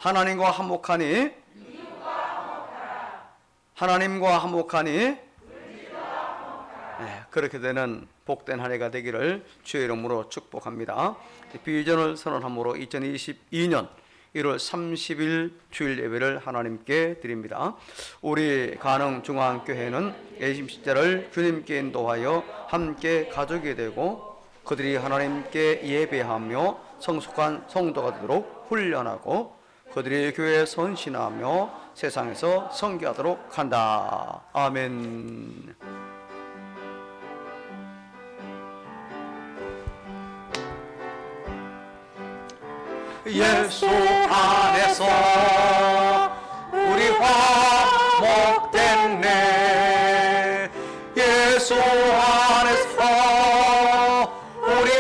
하나님과 화목하니 하나님과 화목하니 그렇게 되는 복된 한 해가 되기를 주의 이름으로 축복합니다. 비전을 선언함으로 2022년 1월 30일 주일 예배를 하나님께 드립니다. 우리 가능중앙교회는 예심 시대를 주님께 인도하여 함께 가족이 되고 그들이 하나님께 예배하며 성숙한 성도가 되도록 훈련하고 그들이 교회에 선신하며 세상에서 선교하도록 한다. 아멘. 예수 안에서 우리 화목됐네. 예수 안에서 우리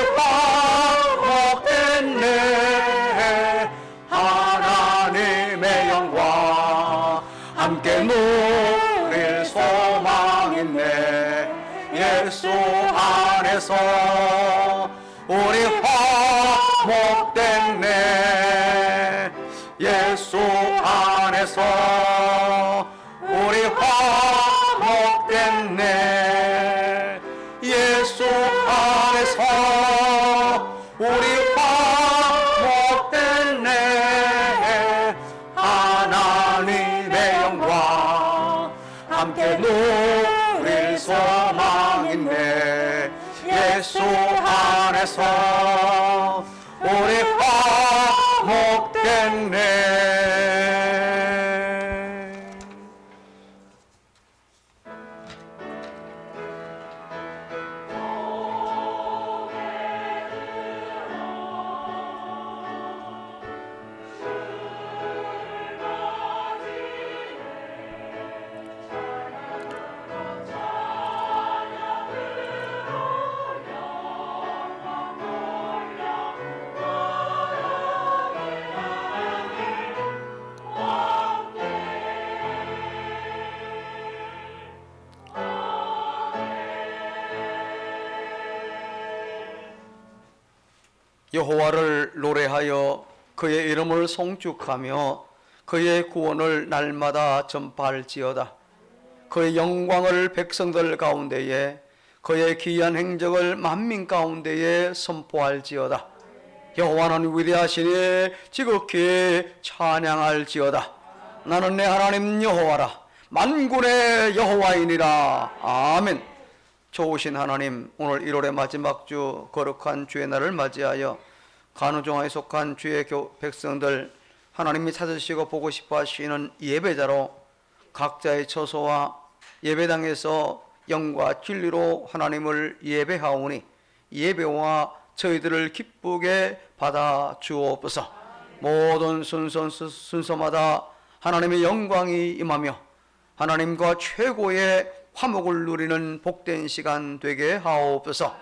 화목됐네. 하나님의 영광 함께 누릴 소망 있네. 예수 안에서 우리 화목됐네. 예수 안에서 우리 화목됐네. 예수 안에서 우리 화목됐네. 하나님의 영광 함께 누릴 소망 있네. 예수 안에서 우리 화목됐네. 여호와를 노래하여 그의 이름을 송축하며 그의 구원을 날마다 전파할지어다. 그의 영광을 백성들 가운데에 그의 기이한 행적을 만민 가운데에 선포할지어다. 여호와는 위대하시니 지극히 찬양할지어다. 나는 내 하나님 여호와라. 만군의 여호와이니라. 아멘. 좋으신 하나님, 오늘 1월의 마지막 주 거룩한 주의 날을 맞이하여 간우종화에 속한 주의 백성들 하나님이 찾으시고 보고 싶어 하시는 예배자로 각자의 처소와 예배당에서 영과 진리로 하나님을 예배하오니 예배와 저희들을 기쁘게 받아 주옵소서. 모든 순서마다 하나님의 영광이 임하며 하나님과 최고의 화목을 누리는 복된 시간 되게 하옵소서.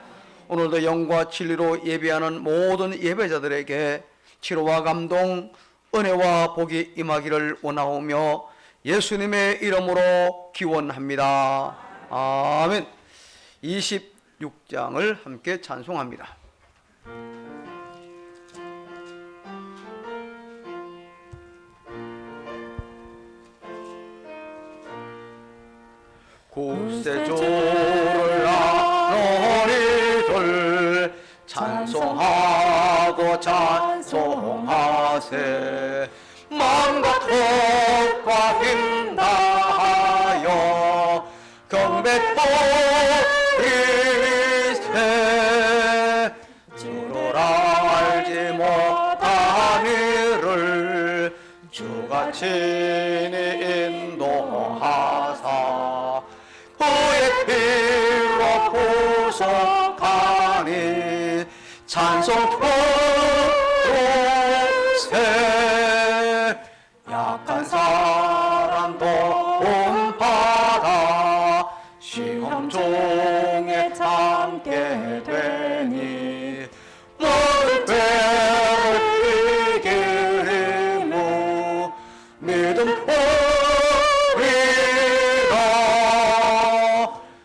오늘도 영과 진리로 예배하는 모든 예배자들에게 치료와 감동, 은혜와 복이 임하기를 원하오며 예수님의 이름으로 기원합니다. 아멘. 26장을 함께 찬송합니다. 구세주를 너희들 찬송하고 찬송하세. 마음과 뜻과 힘 다하여 경배토리세. 주를 알지 못한 이를 주가 친히 인도하사 그의 피로 구속하니 찬송 토로세. 약한 사람 도움받아 시험 중에 참게 되니 모든 죄를 이기리무 믿음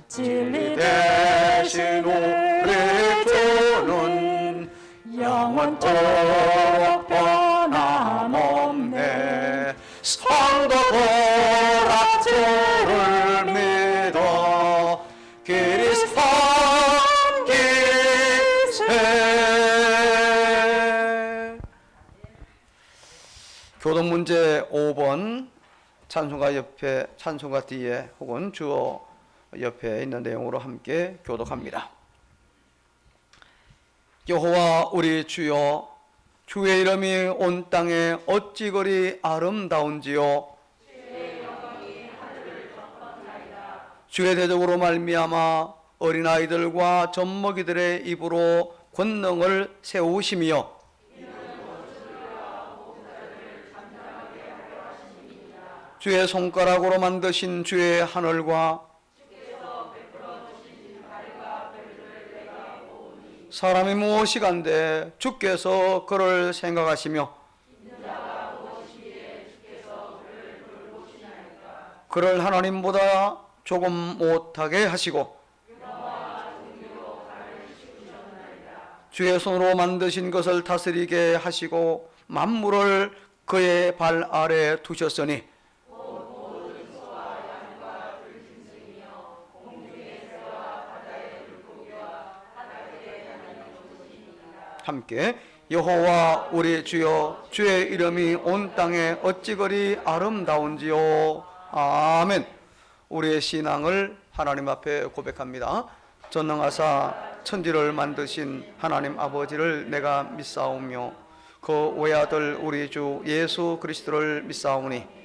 진리 대신 우리 주는 교동 문제 5번 찬송가 옆에, 찬송가 뒤에 혹은 주어 옆에 있는 내용으로 함께 교독합니다. 여호와 우리 주여, 주의 이름이 온 땅에 어찌 그리 아름다운지요. 주의 대적으로 말미암아 어린아이들과 젖먹이들의 입으로 권능을 세우시며 주의 손가락으로 만드신 주의 하늘과 사람이 무엇이간데 주께서 그를 생각하시며 그를 하나님보다 조금 못하게 하시고 주의 손으로 만드신 것을 다스리게 하시고 만물을 그의 발 아래 두셨으니 함께 여호와 우리 주여, 주의 이름이 온 땅에 어찌 그리 아름다운지요. 아멘. 우리의 신앙을 하나님 앞에 고백합니다. 전능하사 천지를 만드신 하나님 아버지를 내가 믿사오며 그 외아들 우리 주 예수 그리스도를 믿사오니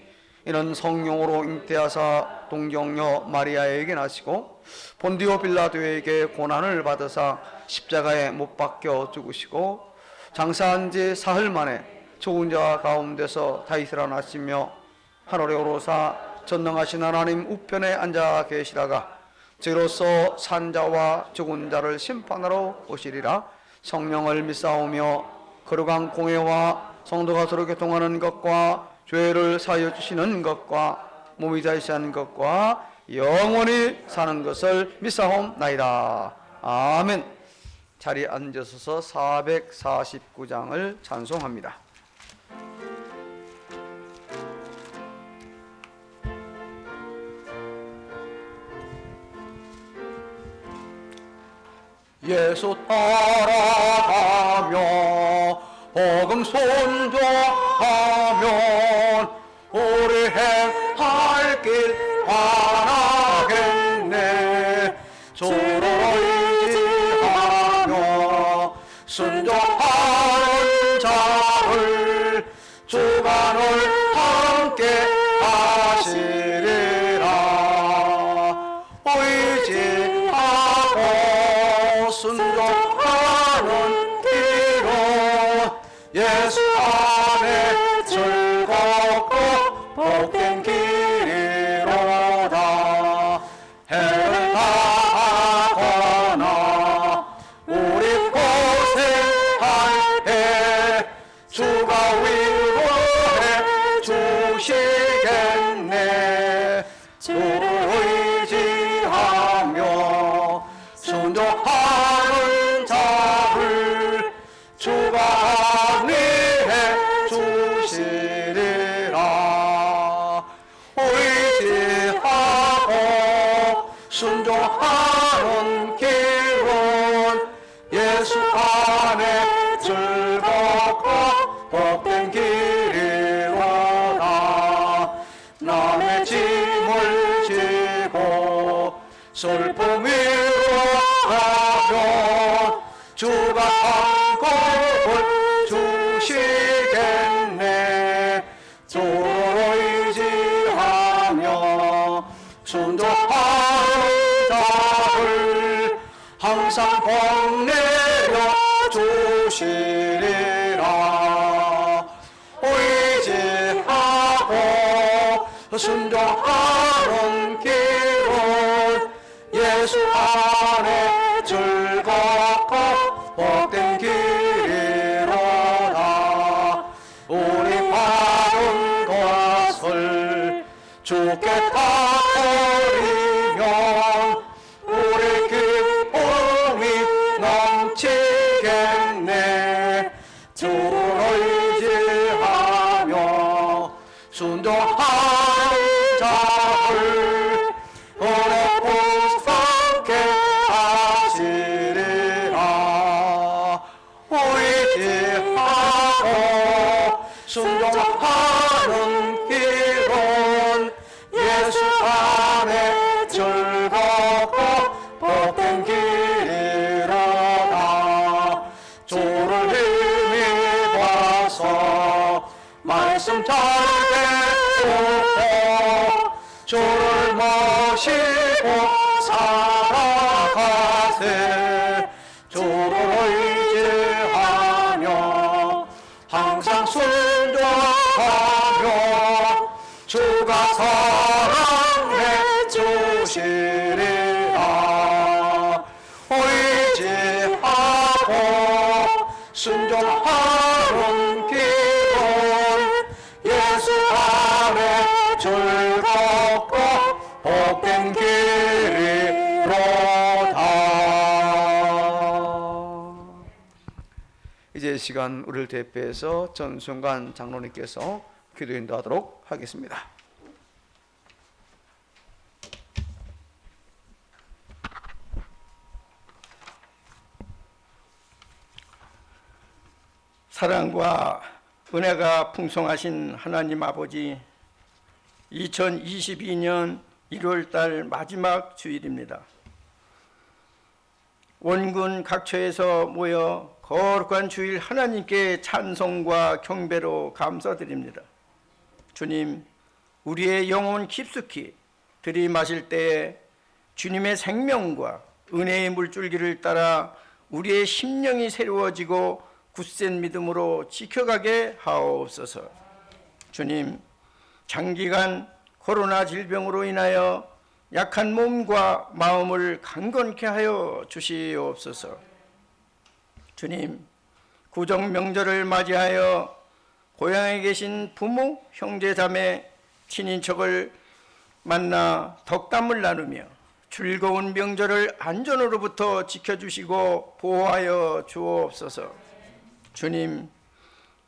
이는 성령으로 잉태하사 동정녀 마리아에게 나시고 본디오 빌라도에게 고난을 받으사 십자가에 못 박혀 죽으시고 장사한 지 사흘 만에 죽은 자 가운데서 다시 일어나시며 하늘에 오르사 전능하신 하나님 우편에 앉아 계시다가 저로서 산자와 죽은 자를 심판하러 오시리라. 성령을 믿사오며 거룩한 공회와 성도가 서로 교통하는 것과 죄를 사하여 주시는 것과 몸이 다시하는 것과 영원히 사는 것을 믿사옵나이다. 아멘. 자리에 앉으셔서 449장을 찬송합니다. 예수 따라가며 복음 선조하면 우리 행할 길 바라겠네. 주를 의지하며 순종하는 자를 주가 늘 함께 하시리라. 의지하고 순종하는 길은 예수 안에 즐겁고 복된 길이로다. 해를 당하거나 우리 고생할 때 주가 위로해 주시겠네. 주를 의지하며 순종하는 자를 주가 합리해 주시리라. 의지하고 순종하는 길은 예수 안에 즐겁고 복된 길이로다. 남의 짐을 지고 슬픔 위로하면 주가 한국을 주시겠네. 주를 의지하며 순종하는 자를 항상 복내려 주시리라. 의지하고 순종하는 길은 예수 안에 즐겁고 복된 길이로다. 우리 바른 것을 주께 다 드리면 우리 기쁨이 넘치겠네. 주를 의지하며 순종하는 자를 어렵고 상게 하시리라. 의지하고 순종하는 길은 예수 안에 즐겁고 복된 길이로다. 주를 힘입어서 말씀 잘 배우고 주를 모시고 살아가세. 주를 의지하며 항상 순종하며 주가 사랑해 주시리라. 의지하고 순종하는 길은 예수 안에 즐겁고 복된 길이로다. 이제 시간 우리를 대표해서 전순관 장로님께서 기도 인도하도록 하겠습니다. 사랑과 은혜가 풍성하신 하나님 아버지, 2022년 1월달 마지막 주일입니다. 원군 각처에서 모여 거룩한 주일 하나님께 찬송과 경배로 감사드립니다. 주님, 우리의 영혼 깊숙이 들이마실 때에 주님의 생명과 은혜의 물줄기를 따라 우리의 심령이 새로워지고 굳센 믿음으로 지켜가게 하옵소서. 주님, 장기간 코로나 질병으로 인하여 약한 몸과 마음을 강건케 하여 주시옵소서. 주님, 구정 명절을 맞이하여 고향에 계신 부모, 형제, 자매, 친인척을 만나 덕담을 나누며 즐거운 명절을 안전으로부터 지켜주시고 보호하여 주옵소서. 주님,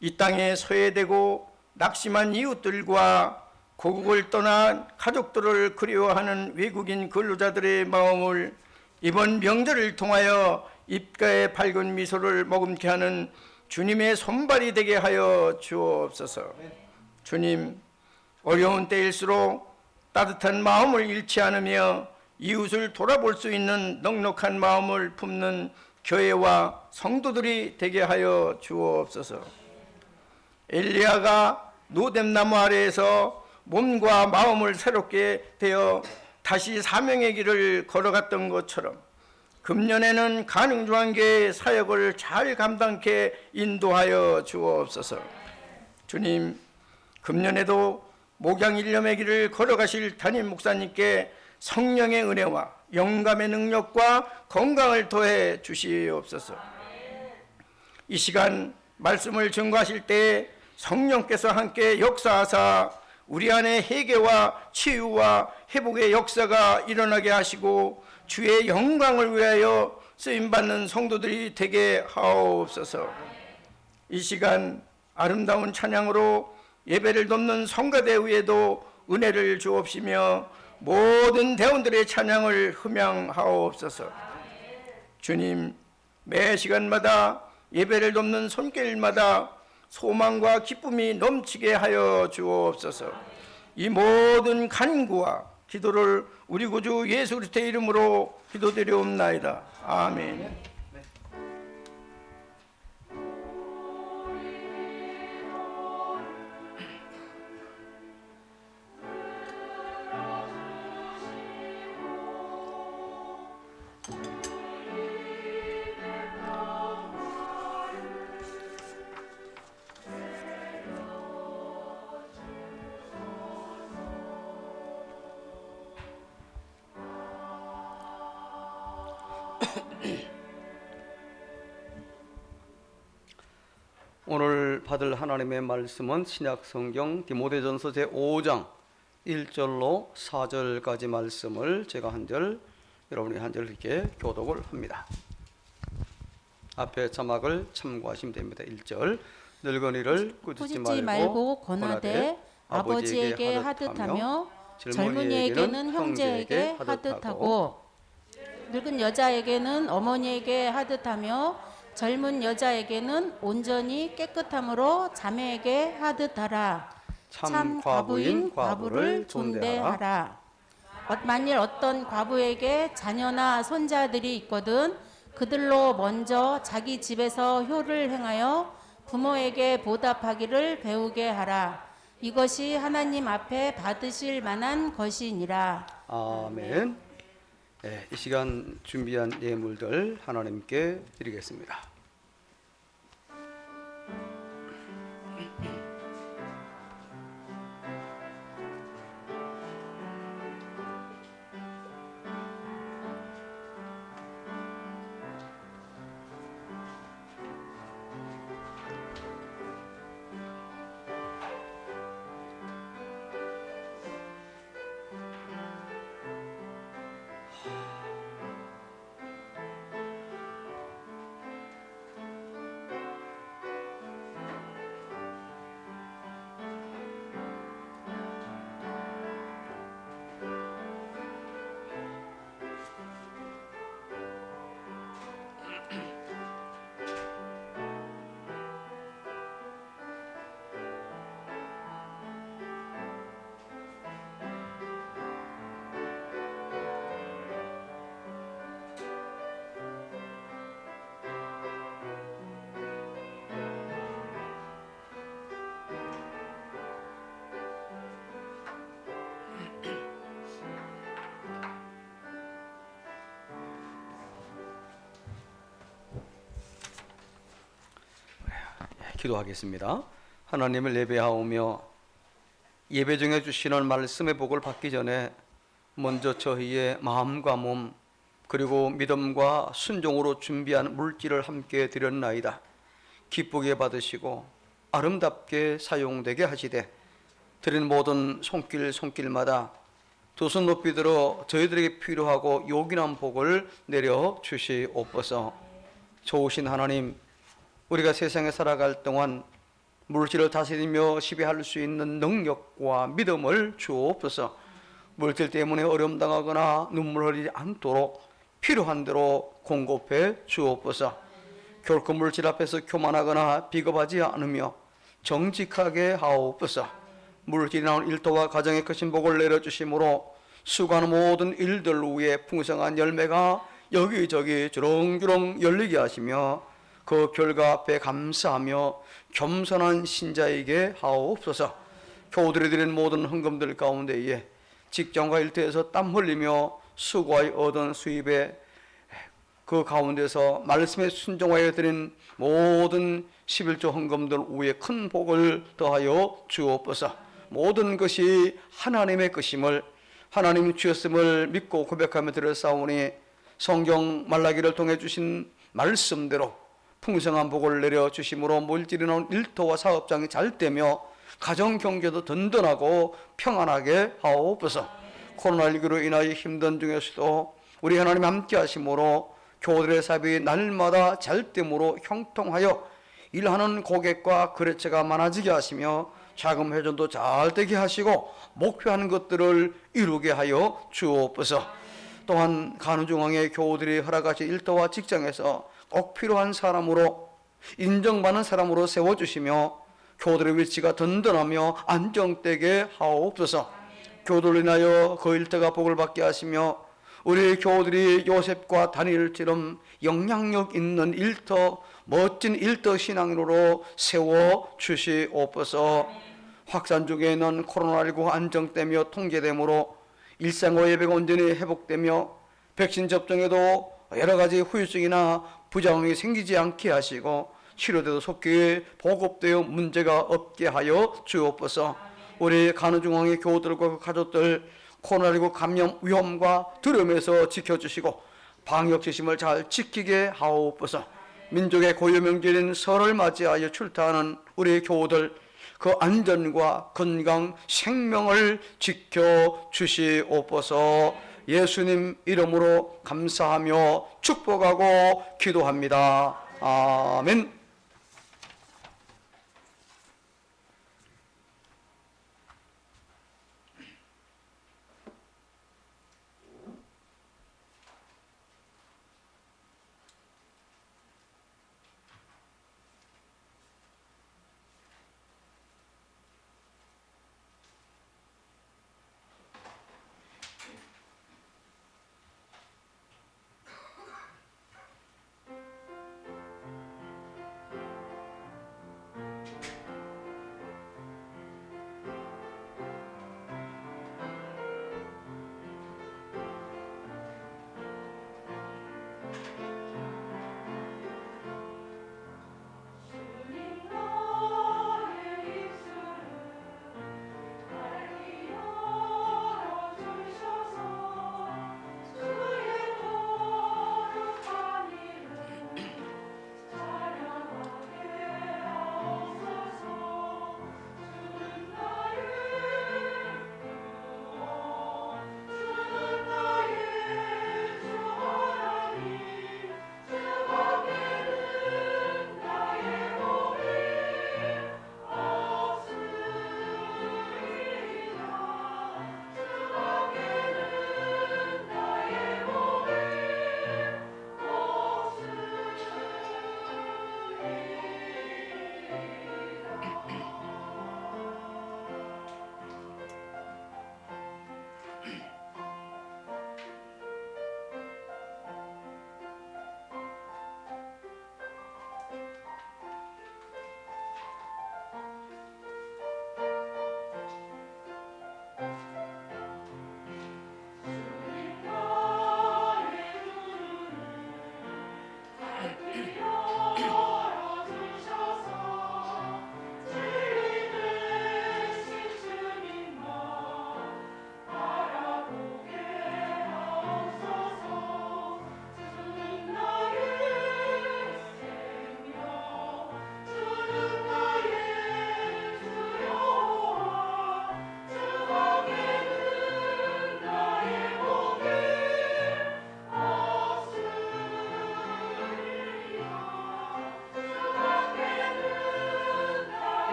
이 땅에 소외되고 낙심한 이웃들과 고국을 떠난 가족들을 그리워하는 외국인 근로자들의 마음을 이번 명절을 통하여 입가에 밝은 미소를 머금게 하는 주님의 손발이 되게 하여 주옵소서. 주님, 어려운 때일수록 따뜻한 마음을 잃지 않으며 이웃을 돌아볼 수 있는 넉넉한 마음을 품는 교회와 성도들이 되게 하여 주옵소서. 엘리야가 노뎀나무 아래에서 몸과 마음을 새롭게 되어 다시 사명의 길을 걸어갔던 것처럼 금년에는 가능중앙교회 사역을 잘 감당케 인도하여 주옵소서. 주님, 금년에도 목양일념의 길을 걸어가실 담임 목사님께 성령의 은혜와 영감의 능력과 건강을 더해 주시옵소서. 이 시간 말씀을 증거하실 때 성령께서 함께 역사하사 우리 안에 회개와 치유와 회복의 역사가 일어나게 하시고 주의 영광을 위하여 쓰임받는 성도들이 되게 하옵소서. 이 시간 아름다운 찬양으로 예배를 돕는 성가대 위에도 은혜를 주옵시며 모든 대원들의 찬양을 흠양하옵소서. 주님, 매 시간마다 예배를 돕는 손길마다 소망과 기쁨이 넘치게 하여 주옵소서. 이 모든 간구와 기도를 우리 구주 예수 그리스도의 이름으로 기도드리옵나이다. 아멘. 오늘 받을 하나님의 말씀은 신약성경 디모데전서 제5장 1절로 4절까지 말씀을 제가 한 절, 여러분이 한 절 이렇게 교독을 합니다. 앞에 자막을 참고하시면 됩니다. 1절, 늙은이를 꾸짖지 말고 권하되 아버지에게 하듯하며 젊은이에게는 형제에게 하듯하고 늙은 여자에게는 어머니에게 하듯하며 젊은 여자에게는 온전히 깨끗함으로 자매에게 하듯 하라. 참 과부인 과부를 존대하라. 만일 어떤 과부에게 자녀나 손자들이 있거든 그들로 먼저 자기 집에서 효를 행하여 부모에게 보답하기를 배우게 하라. 이것이 하나님 앞에 받으실 만한 것이니라. 아멘. 네, 이 시간 준비한 예물들 하나님께 드리겠습니다. 기도하겠습니다. 하나님을 예배하오며 예배 중에 주시는 말씀의 복을 받기 전에 먼저 저희의 마음과 몸 그리고 믿음과 순종으로 준비한 물질을 함께 드렸나이다. 기쁘게 받으시고 아름답게 사용되게 하시되 드린 모든 손길마다 두 손 높이 들어 저희들에게 필요하고 요긴한 복을 내려 주시옵소서. 좋으신 하나님, 우리가 세상에 살아갈 동안 물질을 다스리며 지배할 수 있는 능력과 믿음을 주옵소서. 물질 때문에 어려움 당하거나 눈물 흘리지 않도록 필요한 대로 공급해 주옵소서. 결코 물질 앞에서 교만하거나 비겁하지 않으며 정직하게 하옵소서. 물질이 나온 일터와 가정의 크신 복을 내려주심으로 수고하는 모든 일들 위에 풍성한 열매가 여기저기 주렁주렁 열리게 하시며 그 결과 앞에 감사하며 겸손한 신자에게 하옵소서. 교우들이 드린 모든 헌금들 가운데에 직장과 일터에서 땀 흘리며 수고하여 얻은 수입에 그 가운데서 말씀에 순종하여 드린 모든 11조 헌금들 위에 큰 복을 더하여 주옵소서. 모든 것이 하나님의 것임을 하나님이 주셨음을 믿고 고백하며 드렸사오니 성경 말라기를 통해 주신 말씀대로 풍성한 복을 내려주심으로 물질이 나온 일터와 사업장이 잘 되며 가정 경제도 든든하고 평안하게 하옵소서. 코로나19로 인하여 힘든 중에서도 우리 하나님 함께 하심으로 교우들의 사업이 날마다 잘됨으로 형통하여 일하는 고객과 거래처가 많아지게 하시며 자금 회전도 잘 되게 하시고 목표하는 것들을 이루게 하여 주옵소서. 또한 간우중앙의 교우들이 허락하신 일터와 직장에서 꼭 필요한 사람으로 인정받는 사람으로 세워주시며 교우들의 위치가 든든하며 안정되게 하옵소서. 교우들을 인하여 그 일터가 복을 받게 하시며 우리 교우들이 요셉과 다니엘처럼 영향력 있는 일터, 멋진 일터 신앙으로 세워주시옵소서. 확산 중에 있는 코로나19 안정되며 통제되므로 일상과 예배가 온전히 회복되며 백신 접종에도 여러 가지 후유증이나 부작용이 생기지 않게 하시고 치료돼도 속히 보급되어 문제가 없게 하여 주옵소서. 우리 간호중앙의 교우들과 그 가족들 코로나19 감염 위험과 두려움에서 지켜주시고 방역 지침을 잘 지키게 하옵소서. 민족의 고유명절인 설을 맞이하여 출타하는 우리 교우들 그 안전과 건강, 생명을 지켜주시옵소서. 예수님 이름으로 감사하며 축복하고 기도합니다. 아멘.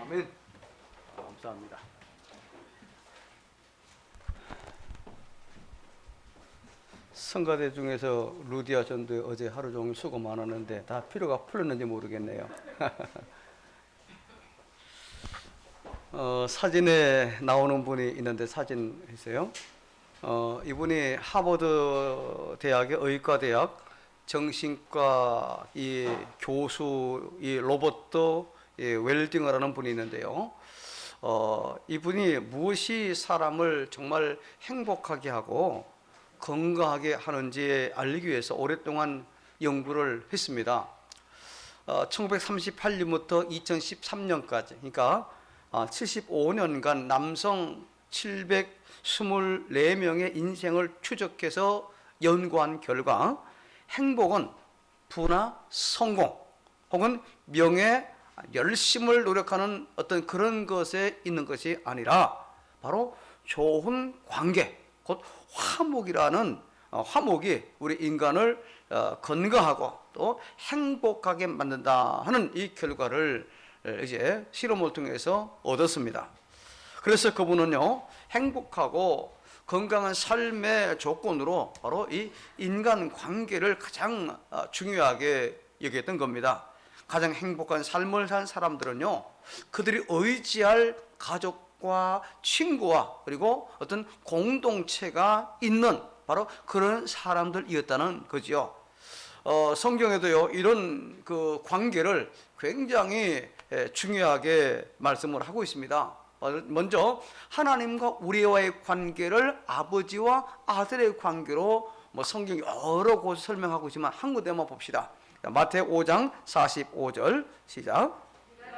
아멘. 감사합니다. 성가대 중에서 루디아 전도에 어제 하루 종일 수고 많았는데 다 피로가 풀렸는지 모르겠네요. 사진에 나오는 분이 있는데 사진 있어요. 이분이 하버드 대학의 의과대학 정신과 이 교수 이 로버트 웰딩을 하는 분이 있는데요. 이분이 무엇이 사람을 정말 행복하게 하고 건강하게 하는지 알리기 위해서 오랫동안 연구를 했습니다. 1938년부터 2013년까지, 그러니까 75년간 남성 724명의 인생을 추적해서 연구한 결과 행복은 부나 성공 혹은 명예, 열심을 노력하는 어떤 그런 것에 있는 것이 아니라 바로 좋은 관계, 곧 화목이라는 화목이 우리 인간을 건강하고 또 행복하게 만든다 하는 이 결과를 이제 실험을 통해서 얻었습니다. 그래서 그분은요, 행복하고 건강한 삶의 조건으로 바로 이 인간 관계를 가장 중요하게 여겼던 겁니다. 가장 행복한 삶을 산 사람들은요, 그들이 의지할 가족과 친구와 그리고 어떤 공동체가 있는 바로 그런 사람들이었다는 거지요. 성경에도요, 이런 그 관계를 굉장히 중요하게 말씀을 하고 있습니다. 먼저 하나님과 우리와의 관계를 아버지와 아들의 관계로 성경이 여러 곳 설명하고 있지만 한 군데만 봅시다. 마태 5장 45절 시작.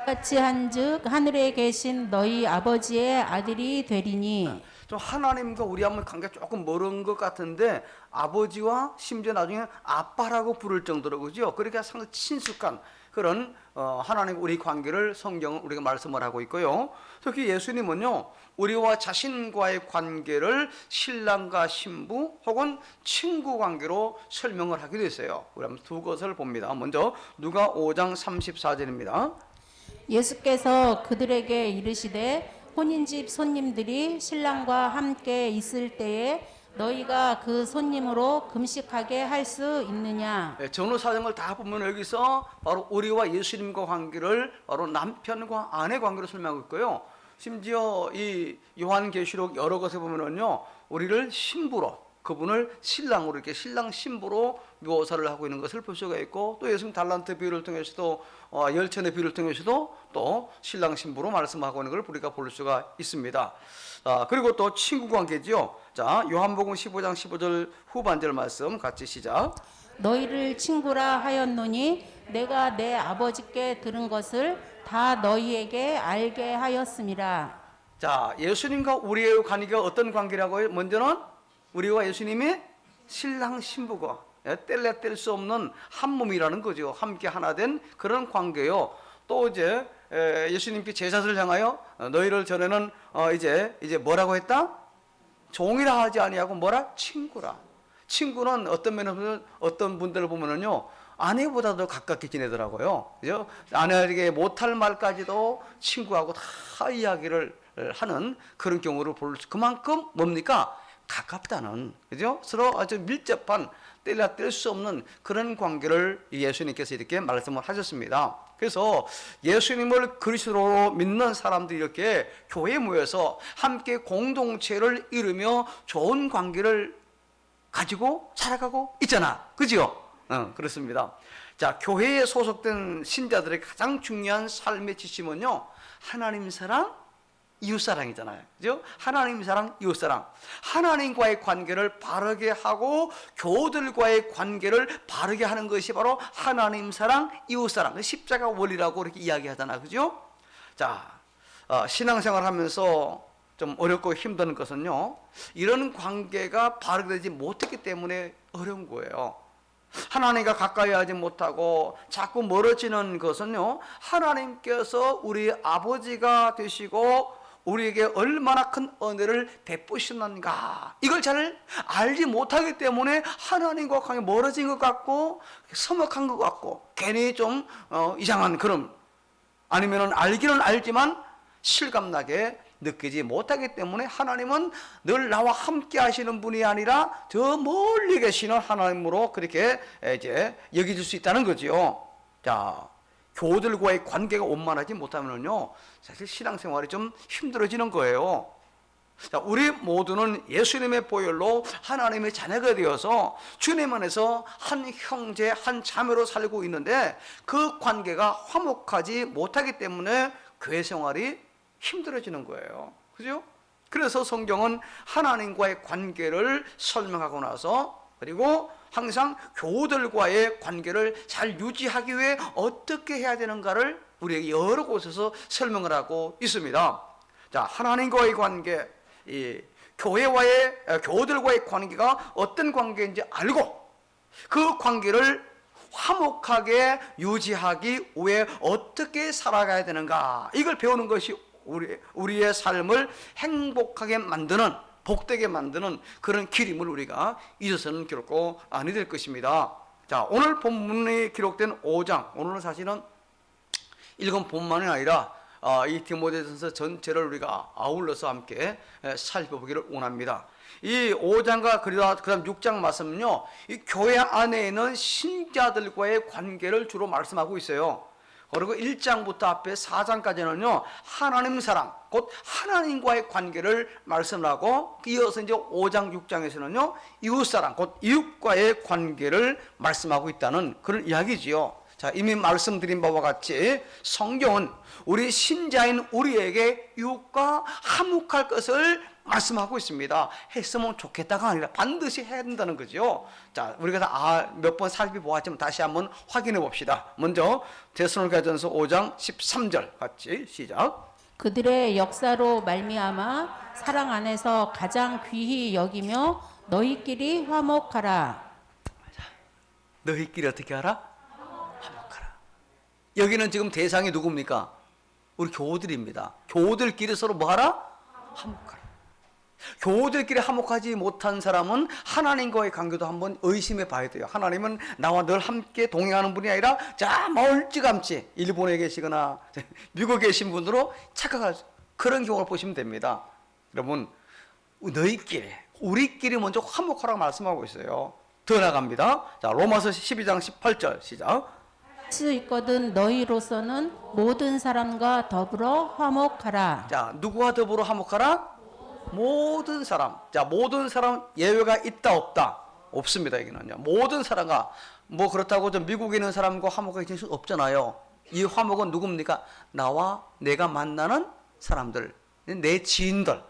같이 한즉 하늘에 계신 너희 아버지의 아들이 되리니. 좀 하나님과 우리 한번 관계가 조금 멀은 것 같은데 아버지와 심지어 나중에 아빠라고 부를 정도로, 그죠? 그러니까 상당히 친숙한 그런 하나님 우리 관계를 성경은 우리가 말씀을 하고 있고요. 특히 예수님은요, 우리와 자신과의 관계를 신랑과 신부 혹은 친구 관계로 설명을 하기도 했어요. 우리 한번 두 것을 봅니다. 먼저 누가 5장 34절입니다. 예수께서 그들에게 이르시되 혼인집 손님들이 신랑과 함께 있을 때에 너희가 그 손님으로 금식하게 할 수 있느냐? 전후 사정을 다 보면 여기서 바로 우리와 예수님과 관계를 바로 남편과 아내 관계로 설명하고 있고요. 심지어 이 요한계시록 여러 것에 보면은요, 우리를 신부로, 그분을 신랑으로, 이렇게 신랑 신부로 묘사를 하고 있는 것을 볼 수가 있고, 또 예수님 달란트 비유를 통해서도 열천의 비유를 통해서도 또 신랑 신부로 말씀하고 있는 걸 우리가 볼 수가 있습니다. 그리고 또 친구 관계지요. 자, 요한복음 15장 15절 후반절 말씀 같이 시작. 너희를 친구라 하였노니 내가 내 아버지께 들은 것을 다 너희에게 알게 하였음이라. 자, 예수님과 우리의 관계가 어떤 관계라고요? 먼저는 우리와 예수님이 신랑 신부가 뗄래 뗄 수 없는 한 몸이라는 거죠. 함께 하나 된 그런 관계요. 또 이제 예수님께 제자들을 향하여 너희를 전에는 이제 뭐라고 했다? 종이라 하지 아니하고 뭐라? 친구라. 친구는 어떤 면에서 어떤 분들을 보면은요, 아내보다도 가깝게 지내더라고요. 그죠? 아내에게 못할 말까지도 친구하고 다 이야기를 하는 그런 경우를 볼 수, 그만큼 뭡니까? 가깝다는, 그죠? 서로 아주 밀접한 뗄래야 뗄 수 없는 그런 관계를 예수님께서 이렇게 말씀을 하셨습니다. 그래서 예수님을 그리스도로 믿는 사람들이 이렇게 교회에 모여서 함께 공동체를 이루며 좋은 관계를 가지고 살아가고 있잖아, 그죠? 그렇습니다. 자, 교회에 소속된 신자들의 가장 중요한 삶의 지침은요, 하나님 사랑, 이웃사랑이잖아요. 그죠? 하나님 사랑, 이웃사랑. 하나님과의 관계를 바르게 하고 교우들과의 관계를 바르게 하는 것이 바로 하나님 사랑, 이웃사랑. 십자가 원리라고 이렇게 이야기하잖아. 그죠? 자, 신앙생활 하면서 좀 어렵고 힘든 것은요, 이런 관계가 바르게 되지 못했기 때문에 어려운 거예요. 하나님과 가까이 하지 못하고 자꾸 멀어지는 것은요, 하나님께서 우리 아버지가 되시고 우리에게 얼마나 큰 은혜를 베푸시는가, 이걸 잘 알지 못하기 때문에 하나님과 관계 멀어진 것 같고 서먹한 것 같고 괜히 좀 이상한 그런, 아니면은 알기는 알지만 실감나게 느끼지 못하기 때문에 하나님은 늘 나와 함께 하시는 분이 아니라 저 멀리 계시는 하나님으로 그렇게 이제 여겨질 수 있다는 거죠. 자, 교우들과의 관계가 원만하지 못하면요, 사실 신앙생활이 좀 힘들어지는 거예요. 자, 우리 모두는 예수님의 보혈로 하나님의 자녀가 되어서 주님 안에서 한 형제, 한 자매로 살고 있는데 그 관계가 화목하지 못하기 때문에 교회 생활이 힘들어지는 거예요. 그죠? 그래서 성경은 하나님과의 관계를 설명하고 나서, 그리고 항상 교우들과의 관계를 잘 유지하기 위해 어떻게 해야 되는가를 우리에게 여러 곳에서 설명을 하고 있습니다. 자, 하나님과의 관계, 이 교우들과의 관계가 어떤 관계인지 알고 그 관계를 화목하게 유지하기 위해 어떻게 살아가야 되는가, 이걸 배우는 것이 우리의 삶을 행복하게 만드는, 복되게 만드는 그런 길임을 우리가 잊어서는 결코 아니 될 것입니다. 자, 오늘 본문에 기록된 5장, 오늘은 사실은 읽은 본만이 아니라 이 디모데전서 전체를 우리가 아울러서 함께 살펴보기를 원합니다. 이 5장과 그다음 6장 말씀은요, 이 교회 안에 있는 신자들과의 관계를 주로 말씀하고 있어요. 그리고 1장부터 앞에 4장까지는요, 하나님 사랑, 곧 하나님과의 관계를 말씀하고, 이어서 이제 5장, 6장에서는요, 이웃 사랑, 곧 이웃과의 관계를 말씀하고 있다는 그런 이야기지요. 자, 이미 말씀드린 바와 같이 성경은 우리 신자인 우리에게 이웃과 화목할 것을 말씀하고 있습니다. 했으면 좋겠다가 아니라 반드시 해야 된다는 거죠. 자, 우리가 다 몇 번 살펴보았지만 다시 한번 확인해 봅시다. 먼저 데살로니가전서 5장 13절 같이 시작. 그들의 역사로 말미암아 사랑 안에서 가장 귀히 여기며 너희끼리 화목하라. 너희끼리 어떻게 하라? 화목하라. 여기는 지금 대상이 누굽니까? 우리 교우들입니다. 교우들끼리 서로 뭐하라? 화목하라. 교우들끼리 화목하지 못한 사람은 하나님과의 관계도 한번 의심해 봐야 돼요. 하나님은 나와 늘 함께 동행하는 분이 아니라 자 멀찌감치 일본에 계시거나 미국에 계신 분으로 착각할 그런 경우를 보시면 됩니다. 여러분, 너희끼리, 우리끼리 먼저 화목하라고 말씀하고 있어요. 더 나갑니다. 자, 로마서 12장 18절 시작. 할 수 있거든 너희로서는 모든 사람과 더불어 화목하라. 자, 누구와 더불어 화목하라? 모든 사람. 자, 모든 사람 예외가 있다 없다? 없습니다. 여기는요. 모든 사람과, 뭐 그렇다고 좀 미국에 있는 사람과 화목하게 될 수 없잖아요. 이 화목은 누굽니까? 나와 내가 만나는 사람들, 내 지인들,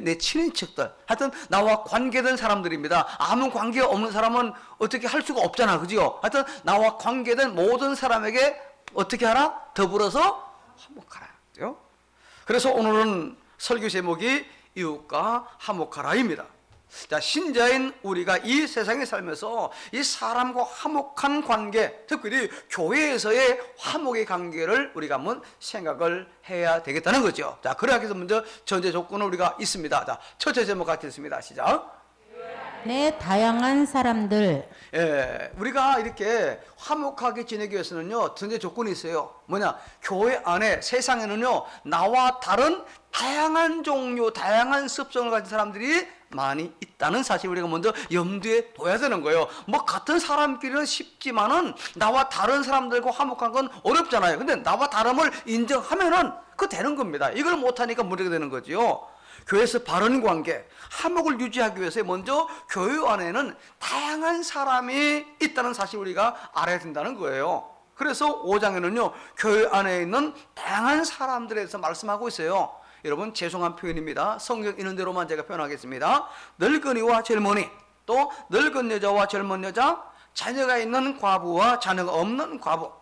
내 친인척들, 하여튼 나와 관계된 사람들입니다. 아무 관계 없는 사람은 어떻게 할 수가 없잖아, 그죠? 하여튼 나와 관계된 모든 사람에게 어떻게 하라? 더불어서 화목하라. 그죠? 그래서 오늘은 설교 제목이 이웃과 화목하라입니다. 자, 신자인 우리가 이 세상에 살면서 이 사람과 화목한 관계, 특별히 교회에서의 화목의 관계를 우리가 한번 생각을 해야 되겠다는 거죠. 자, 그러기 위해서 먼저 전제 조건을 우리가 있습니다. 자, 첫째 제목 같겠습니다. 시작. 내 다양한 사람들. 예, 우리가 이렇게 화목하게 지내기 위해서는요, 전제 조건이 있어요. 뭐냐? 교회 안에, 세상에는요, 나와 다른 다양한 종류, 다양한 습성을 가진 사람들이 많이 있다는 사실 우리가 먼저 염두에 둬야 되는 거예요. 뭐 같은 사람끼리는 쉽지만은 나와 다른 사람들과 화목한 건 어렵잖아요. 근데 나와 다름을 인정하면은 그거 되는 겁니다. 이걸 못하니까 문제가 되는 거죠. 교회에서 바른 관계, 화목을 유지하기 위해서 먼저 교회 안에는 다양한 사람이 있다는 사실 우리가 알아야 된다는 거예요. 그래서 5장에는요, 교회 안에 있는 다양한 사람들에 대해서 말씀하고 있어요. 여러분, 죄송한 표현입니다. 성경 있는 대로만 제가 표현하겠습니다. 늙은이와 젊은이, 또 늙은 여자와 젊은 여자, 자녀가 있는 과부와 자녀가 없는 과부,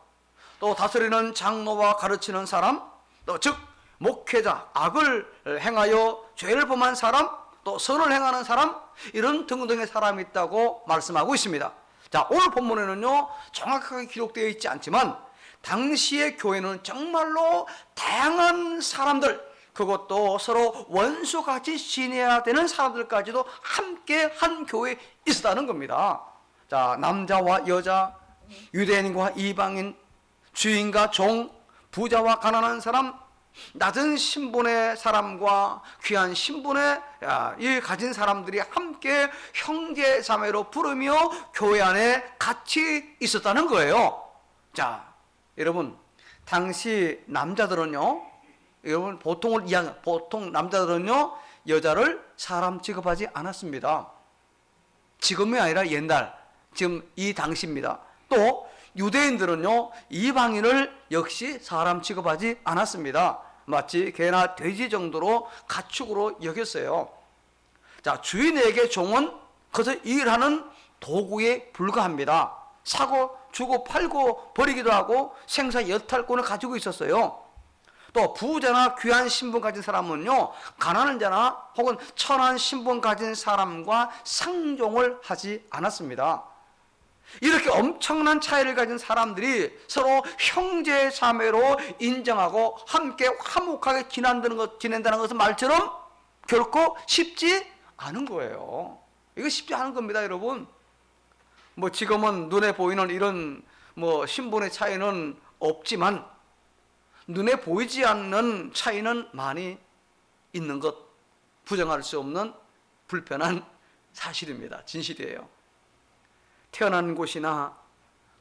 또 다스리는 장로와 가르치는 사람, 또 즉 목회자, 악을 행하여 죄를 범한 사람, 또 선을 행하는 사람, 이런 등등의 사람이 있다고 말씀하고 있습니다. 자, 오늘 본문에는요, 정확하게 기록되어 있지 않지만 당시의 교회는 정말로 다양한 사람들, 그것도 서로 원수같이 지내야 되는 사람들까지도 함께 한 교회에 있었다는 겁니다. 자, 남자와 여자, 유대인과 이방인, 주인과 종, 부자와 가난한 사람, 낮은 신분의 사람과 귀한 신분의 이 가진 사람들이 함께 형제 자매로 부르며 교회 안에 같이 있었다는 거예요. 자, 여러분, 당시 남자들은요, 여러분 보통 남자들은요, 여자를 사람 취급하지 않았습니다. 지금이 아니라 옛날, 지금 이 당시입니다. 또 유대인들은요, 이방인을 역시 사람 취급하지 않았습니다. 마치 개나 돼지 정도로 가축으로 여겼어요. 자, 주인에게 종은 그것을 일하는 도구에 불과합니다. 사고, 주고, 팔고, 버리기도 하고 생사 여탈권을 가지고 있었어요. 또 부자나 귀한 신분 가진 사람은요, 가난한 자나 혹은 천한 신분 가진 사람과 상종을 하지 않았습니다. 이렇게 엄청난 차이를 가진 사람들이 서로 형제 자매로 인정하고 함께 화목하게 지낸다는 것은 말처럼 결코 쉽지 않은 거예요. 이거 쉽지 않은 겁니다, 여러분. 뭐 지금은 눈에 보이는 이런 뭐 신분의 차이는 없지만 눈에 보이지 않는 차이는 많이 있는 것, 부정할 수 없는 불편한 사실입니다. 진실이에요. 태어난 곳이나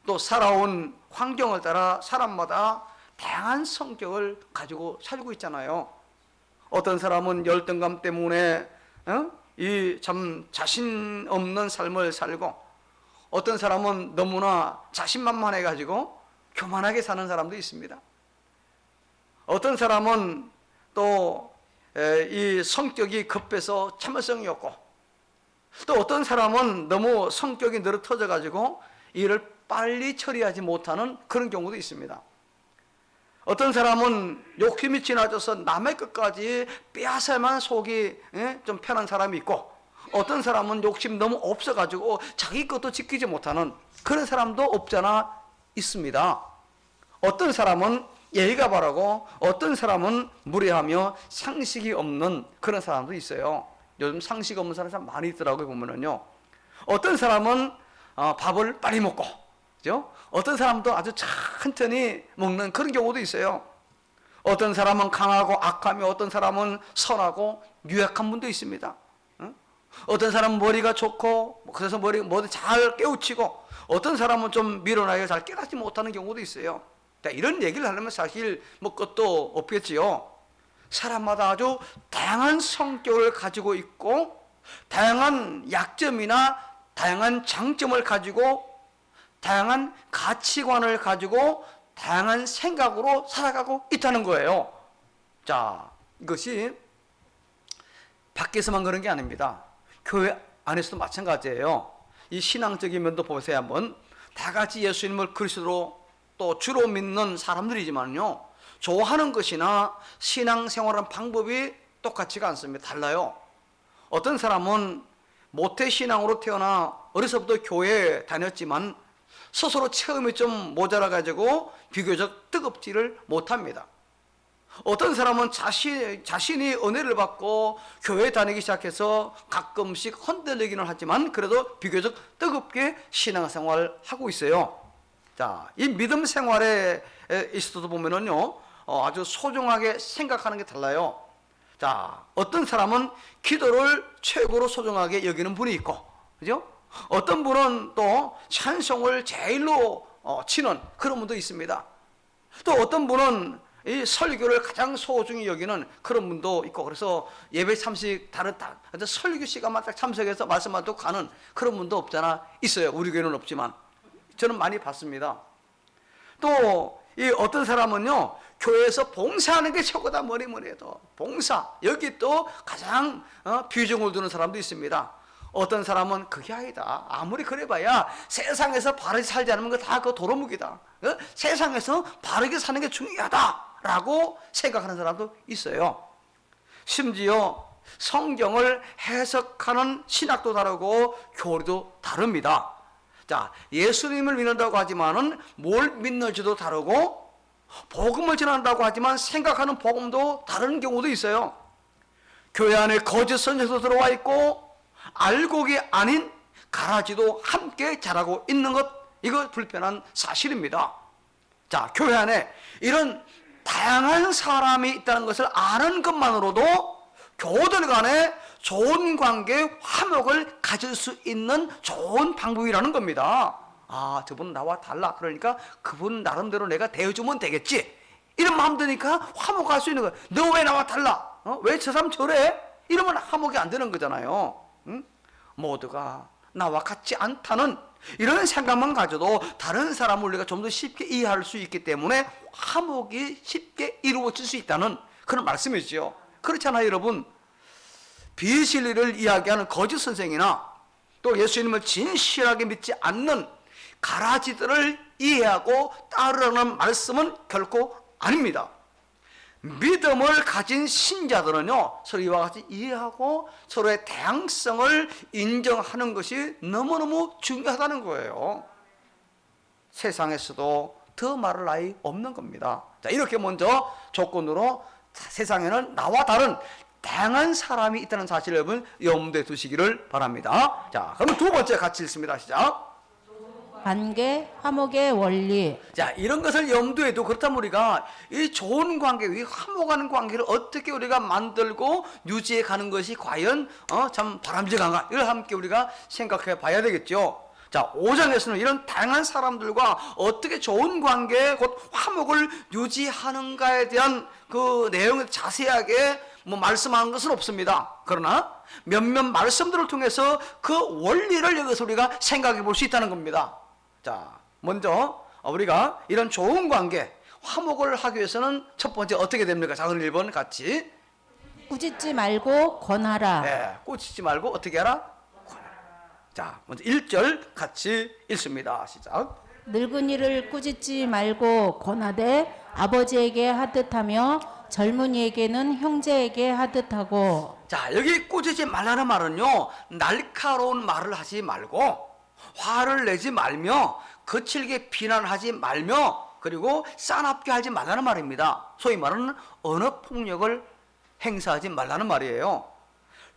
또 살아온 환경을 따라 사람마다 다양한 성격을 가지고 살고 있잖아요. 어떤 사람은 열등감 때문에 이 참 자신 없는 삶을 살고, 어떤 사람은 너무나 자신만만해 가지고 교만하게 사는 사람도 있습니다. 어떤 사람은 또 이 성격이 급해서 참을성이 없고, 또 어떤 사람은 너무 성격이 늘어터져 가지고 일을 빨리 처리하지 못하는 그런 경우도 있습니다. 어떤 사람은 욕심이 지나쳐서 남의 것까지 빼앗아야만 속이 좀 편한 사람이 있고, 어떤 사람은 욕심 너무 없어 가지고 자기 것도 지키지 못하는 그런 사람도 없잖아 있습니다. 어떤 사람은 예의가 바르고 어떤 사람은 무례하며 상식이 없는 그런 사람도 있어요. 요즘 상식 없는 사람이 참 많이 있더라고요, 보면은요. 어떤 사람은 밥을 빨리 먹고, 그죠? 어떤 사람도 아주 천천히 먹는 그런 경우도 있어요. 어떤 사람은 강하고 악하며 어떤 사람은 선하고 유약한 분도 있습니다. 어떤 사람은 머리가 좋고 그래서 머리 잘 깨우치고, 어떤 사람은 좀 미련하게 잘 깨닫지 못하는 경우도 있어요. 이런 얘기를 하려면 사실 뭐 끝도 없겠지요. 사람마다 아주 다양한 성격을 가지고 있고, 다양한 약점이나 다양한 장점을 가지고, 다양한 가치관을 가지고 다양한 생각으로 살아가고 있다는 거예요. 자, 이것이 밖에서만 그런 게 아닙니다. 교회 안에서도 마찬가지예요. 이 신앙적인 면도 보세요. 한번 다 같이 예수님을 그리스도로 또 주로 믿는 사람들이지만요, 좋아하는 것이나 신앙생활하는 방법이 똑같지가 않습니다. 달라요. 어떤 사람은 모태신앙으로 태어나 어려서부터 교회에 다녔지만 스스로 체험이 좀 모자라 가지고 비교적 뜨겁지를 못합니다. 어떤 사람은 자신이 은혜를 받고 교회에 다니기 시작해서 가끔씩 흔들리기는 하지만 그래도 비교적 뜨겁게 신앙생활을 하고 있어요. 자, 이 믿음 생활에 있어도 보면은요, 아주 소중하게 생각하는 게 달라요. 자, 어떤 사람은 기도를 최고로 소중하게 여기는 분이 있고, 그죠? 어떤 분은 또 찬송을 제일로 치는 그런 분도 있습니다. 또 어떤 분은 이 설교를 가장 소중히 여기는 그런 분도 있고, 그래서 예배 참식 설교 시간만 딱 참석해서 말씀만 듣고 가는 그런 분도 없잖아 있어요. 우리 교회는 없지만 저는 많이 봤습니다. 또 이 어떤 사람은요, 교회에서 봉사하는 게 최고다, 뭐니 해도 봉사, 여기 또 가장 비중을 두는 사람도 있습니다. 어떤 사람은 그게 아니다, 아무리 그래봐야 세상에서 바르게 살지 않으면 다 그 도루묵이다, 세상에서 바르게 사는 게 중요하다라고 생각하는 사람도 있어요. 심지어 성경을 해석하는 신학도 다르고 교리도 다릅니다. 자, 예수님을 믿는다고 하지만은 뭘 믿는지도 다르고 복음을 전한다고 하지만 생각하는 복음도 다른 경우도 있어요. 교회 안에 거짓 선생도 들어와 있고 알곡이 아닌 가라지도 함께 자라고 있는 것, 이거 불편한 사실입니다. 자, 교회 안에 이런 다양한 사람이 있다는 것을 아는 것만으로도 교우들 간에 좋은 관계, 화목을 가질 수 있는 좋은 방법이라는 겁니다. 아, 저분 나와 달라. 그러니까 그분 나름대로 내가 대해주면 되겠지. 이런 마음 드니까 화목할 수 있는 거야. 너 왜 나와 달라? 왜 저 사람 저래? 이러면 화목이 안 되는 거잖아요. 응? 모두가 나와 같지 않다는 이런 생각만 가져도 다른 사람을 우리가 좀 더 쉽게 이해할 수 있기 때문에 화목이 쉽게 이루어질 수 있다는 그런 말씀이지요. 그렇잖아요, 여러분. 비진리를 이야기하는 거짓 선생이나 또 예수님을 진실하게 믿지 않는 가라지들을 이해하고 따르라는 말씀은 결코 아닙니다. 믿음을 가진 신자들은요, 서로 이와 같이 이해하고 서로의 다양성을 인정하는 것이 너무너무 중요하다는 거예요. 세상에서도 더 말할 나위 없는 겁니다. 자, 이렇게 먼저 조건으로 세상에는 나와 다른 다양한 사람이 있다는 사실을 여러분 염두에 두시기를 바랍니다. 자, 그러면 두 번째 같이 읽습니다. 시작. 관계, 화목의 원리. 자, 이런 것을 염두에 두고 그렇다면 우리가 이 좋은 관계, 이 화목하는 관계를 어떻게 우리가 만들고 유지해 가는 것이 과연 참 바람직한가, 이걸 함께 우리가 생각해 봐야 되겠죠. 자, 5장에서는 이런 다양한 사람들과 어떻게 좋은 관계, 곧 화목을 유지하는가에 대한 그 내용을 자세하게 말씀하는 것은 없습니다. 그러나 몇몇 말씀들을 통해서 그 원리를 여기서 우리가 생각해 볼 수 있다는 겁니다. 자, 먼저 우리가 이런 좋은 관계, 화목을 하기 위해서는 첫 번째 어떻게 됩니까? 자, 그럼 1번 같이. 꾸짖지 말고 권하라. 네, 꾸짖지 말고 어떻게 하라? 권하라. 자, 먼저 1절 같이 읽습니다. 시작. 늙은이를 꾸짖지 말고 권하되 아버지에게 하듯하며 젊은이에게는 형제에게 하듯하고. 자, 여기 꾸짖지 말라는 말은요, 날카로운 말을 하지 말고 화를 내지 말며 거칠게 비난하지 말며 그리고 싸납게 하지 말라는 말입니다. 소위 말하는 언어 폭력을 행사하지 말라는 말이에요.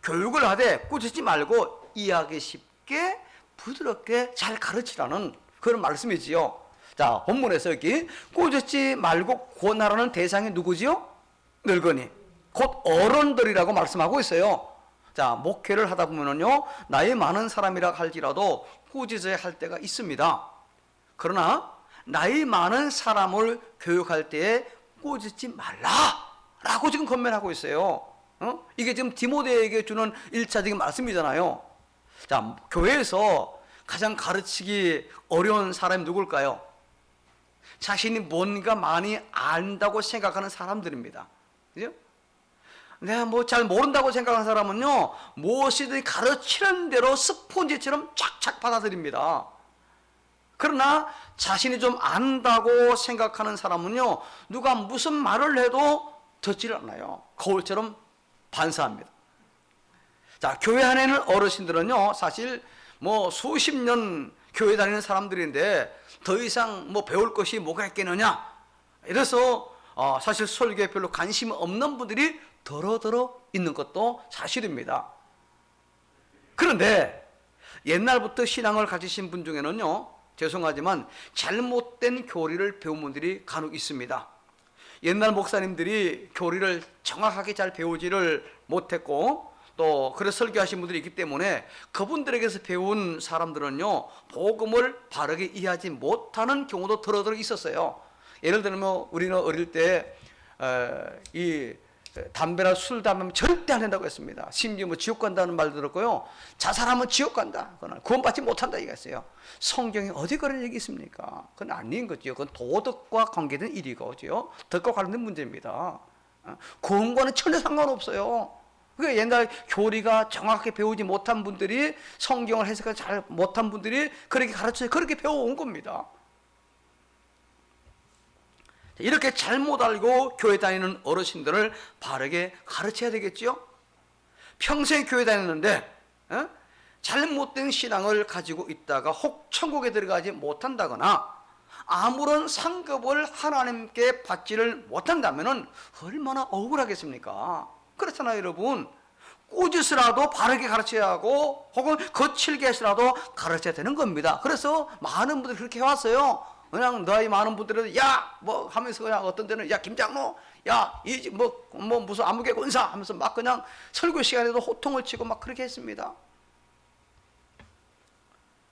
교육을 하되 꾸짖지 말고 이해하기 쉽게 부드럽게 잘 가르치라는 그런 말씀이지요. 자, 본문에서 여기 꾸짖지 말고 권하라는 대상이 누구지요? 늙은이, 곧 어른들이라고 말씀하고 있어요. 자, 목회를 하다 보면은요, 나이 많은 사람이라 할지라도 꾸짖어야 할 때가 있습니다. 그러나 나이 많은 사람을 교육할 때에 꾸짖지 말라라고 지금 권면하고 있어요. 이게 지금 디모데에게 주는 1차적인 말씀이잖아요. 자, 교회에서 가장 가르치기 어려운 사람이 누굴까요? 자신이 뭔가 많이 안다고 생각하는 사람들입니다. 그죠? 내가 잘 모른다고 생각하는 사람은요, 무엇이든 가르치는 대로 스폰지처럼 쫙쫙 받아들입니다. 그러나 자신이 좀 안다고 생각하는 사람은요, 누가 무슨 말을 해도 듣지를 않아요. 거울처럼 반사합니다. 자, 교회 안에는 어르신들은요, 사실 수십 년 교회 다니는 사람들인데 더 이상 배울 것이 뭐가 있겠느냐, 이래서 사실 설교에 별로 관심 없는 분들이 더러더러 있는 것도 사실입니다. 그런데 옛날부터 신앙을 가지신 분 중에는요, 죄송하지만 잘못된 교리를 배운 분들이 간혹 있습니다. 옛날 목사님들이 교리를 정확하게 잘 배우지를 못했고 또 그래서 설교하신 분들이 있기 때문에 그분들에게서 배운 사람들은요, 복음을 바르게 이해하지 못하는 경우도 더러더러 있었어요. 예를 들면 우리는 어릴 때 이 담배나 술, 담배는 절대 안 된다고 했습니다. 심지어 지옥 간다는 말도 들었고요, 자살하면 지옥 간다, 그건 구원받지 못한다 얘기했어요. 성경에 어디 그런 얘기 있습니까? 그건 아닌 거죠. 그건 도덕과 관계된 일이거죠. 덕과 관련된 문제입니다. 구원과는 전혀 상관없어요. 그러니까 옛날 교리가 정확하게 배우지 못한 분들이, 성경을 해석하지 잘 못한 분들이 그렇게 가르쳐서 그렇게 배워온 겁니다. 이렇게 잘못 알고 교회 다니는 어르신들을 바르게 가르쳐야 되겠죠. 평생 교회 다녔는데 잘못된 신앙을 가지고 있다가 혹 천국에 들어가지 못한다거나 아무런 상급을 하나님께 받지를 못한다면 얼마나 억울하겠습니까? 그렇잖아요, 여러분. 꾸짖으라도 바르게 가르쳐야 하고 혹은 거칠게 해서라도 가르쳐야 되는 겁니다. 그래서 많은 분들이 그렇게 해왔어요. 그냥 나이 많은 분들은 야 뭐 하면서 그냥 어떤 데는 야 김장로 야 이 뭐 무슨 아무개 권사 하면서 막 그냥 설교 시간에도 호통을 치고 막 그렇게 했습니다.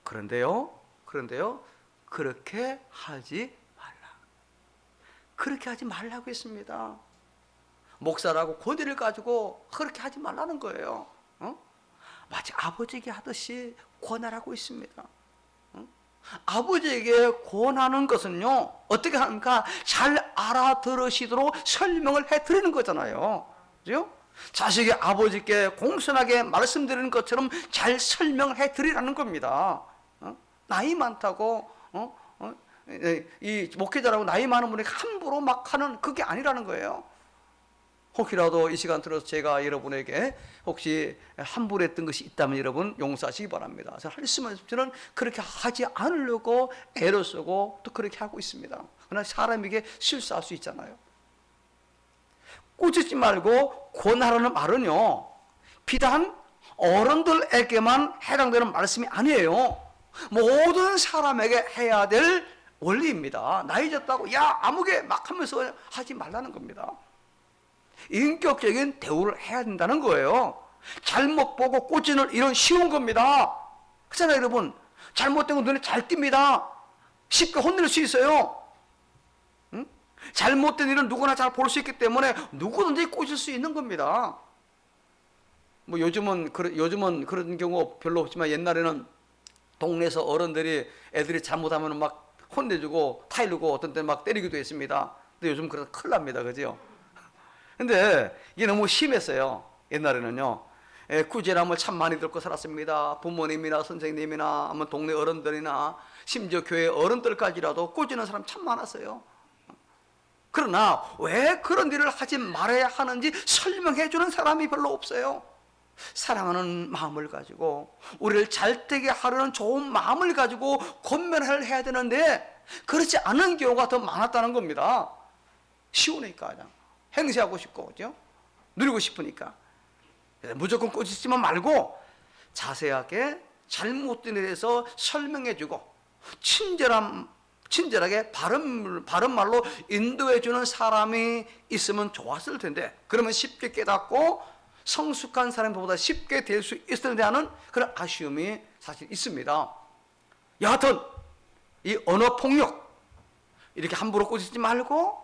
그런데요 그렇게 하지 말라. 그렇게 하지 말라고 했습니다. 목사라고 권위를 가지고 그렇게 하지 말라는 거예요. 마치 아버지에게 하듯이 권하라고 있습니다. 아버지에게 권하는 것은요 어떻게 합니까? 잘 알아들으시도록 설명을 해드리는 거잖아요. 그죠? 자식이 아버지께 공손하게 말씀드리는 것처럼 잘 설명을 해드리라는 겁니다. 나이 많다고 이 목회자라고 나이 많은 분에게 함부로 막 하는 그게 아니라는 거예요. 혹시라도 이 시간 들어서 제가 여러분에게 혹시 함부로 했던 것이 있다면 여러분 용서하시기 바랍니다. 저는 그렇게 하지 않으려고 애를 쓰고 또 그렇게 하고 있습니다. 그러나 사람에게 실수할 수 있잖아요. 꾸짖지 말고 권하라는 말은요 비단 어른들에게만 해당되는 말씀이 아니에요. 모든 사람에게 해야 될 원리입니다. 나이 졌다고 야 아무개 막 하면서 하지 말라는 겁니다. 인격적인 대우를 해야 된다는 거예요. 잘못 보고 꽂지는 이런 쉬운 겁니다. 그렇잖아요, 여러분. 잘못된 건 눈에 잘 띕니다. 쉽게 혼낼 수 있어요. 응? 잘못된 일은 누구나 잘 볼 수 있기 때문에 누구든지 꽂을 수 있는 겁니다. 뭐 요즘은 그런 경우 별로 없지만 옛날에는 동네에서 어른들이 애들이 잘못하면 막 혼내주고 타이르고 어떤 때는 막 때리기도 했습니다. 근데 요즘 그래서 큰일 납니다, 그죠? 근데 이게 너무 심했어요. 옛날에는요. 꾸지람을 참 많이 듣고 살았습니다. 부모님이나 선생님이나 아니면 동네 어른들이나 심지어 교회 어른들까지라도 꾸지는 사람 참 많았어요. 그러나 왜 그런 일을 하지 말아야 하는지 설명해 주는 사람이 별로 없어요. 사랑하는 마음을 가지고 우리를 잘되게 하려는 좋은 마음을 가지고 권면을 해야 되는데 그렇지 않은 경우가 더 많았다는 겁니다. 쉬우니까 그냥 행세하고 싶고 그죠? 누리고 싶으니까 무조건 꾸짖지만 말고 자세하게 잘못된 일에 대해서 설명해주고 친절하게 바른 말로 인도해주는 사람이 있으면 좋았을 텐데 그러면 쉽게 깨닫고 성숙한 사람보다 쉽게 될 수 있을 텐데 하는 그런 아쉬움이 사실 있습니다. 여하튼 이 언어폭력 이렇게 함부로 꾸짖지 말고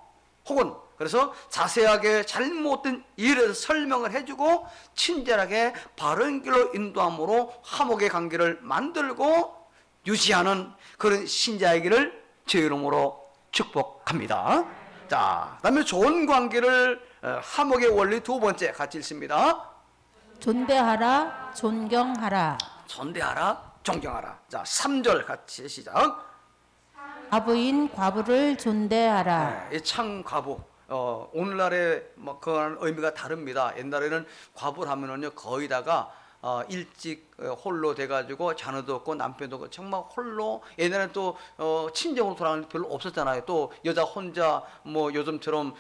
혹은 그래서 자세하게 잘못된 일을 설명을 해주고 친절하게 바른 길로 인도함으로 화목의 관계를 만들고 유지하는 그런 신자이기를 제 이름으로 축복합니다. 자, 그다음에 좋은 관계를 화목의 원리 두 번째 같이 읽습니다. 존대하라, 존경하라. 존대하라, 존경하라. 자, 3절 같이 시작. 과부인 과부를 존대하라. 이 창과부. 오늘날의 뭐 그런 의미가 다릅니다. 옛날에는 과부를 하면은요 거의 다가 일찍 홀로 돼가지고 자녀도 없고 남편도 없고 정말 홀로 옛날에는 또 친정으로 돌아가는 게 별로 없었잖아요. 또 여자 혼자 뭐 요즘처럼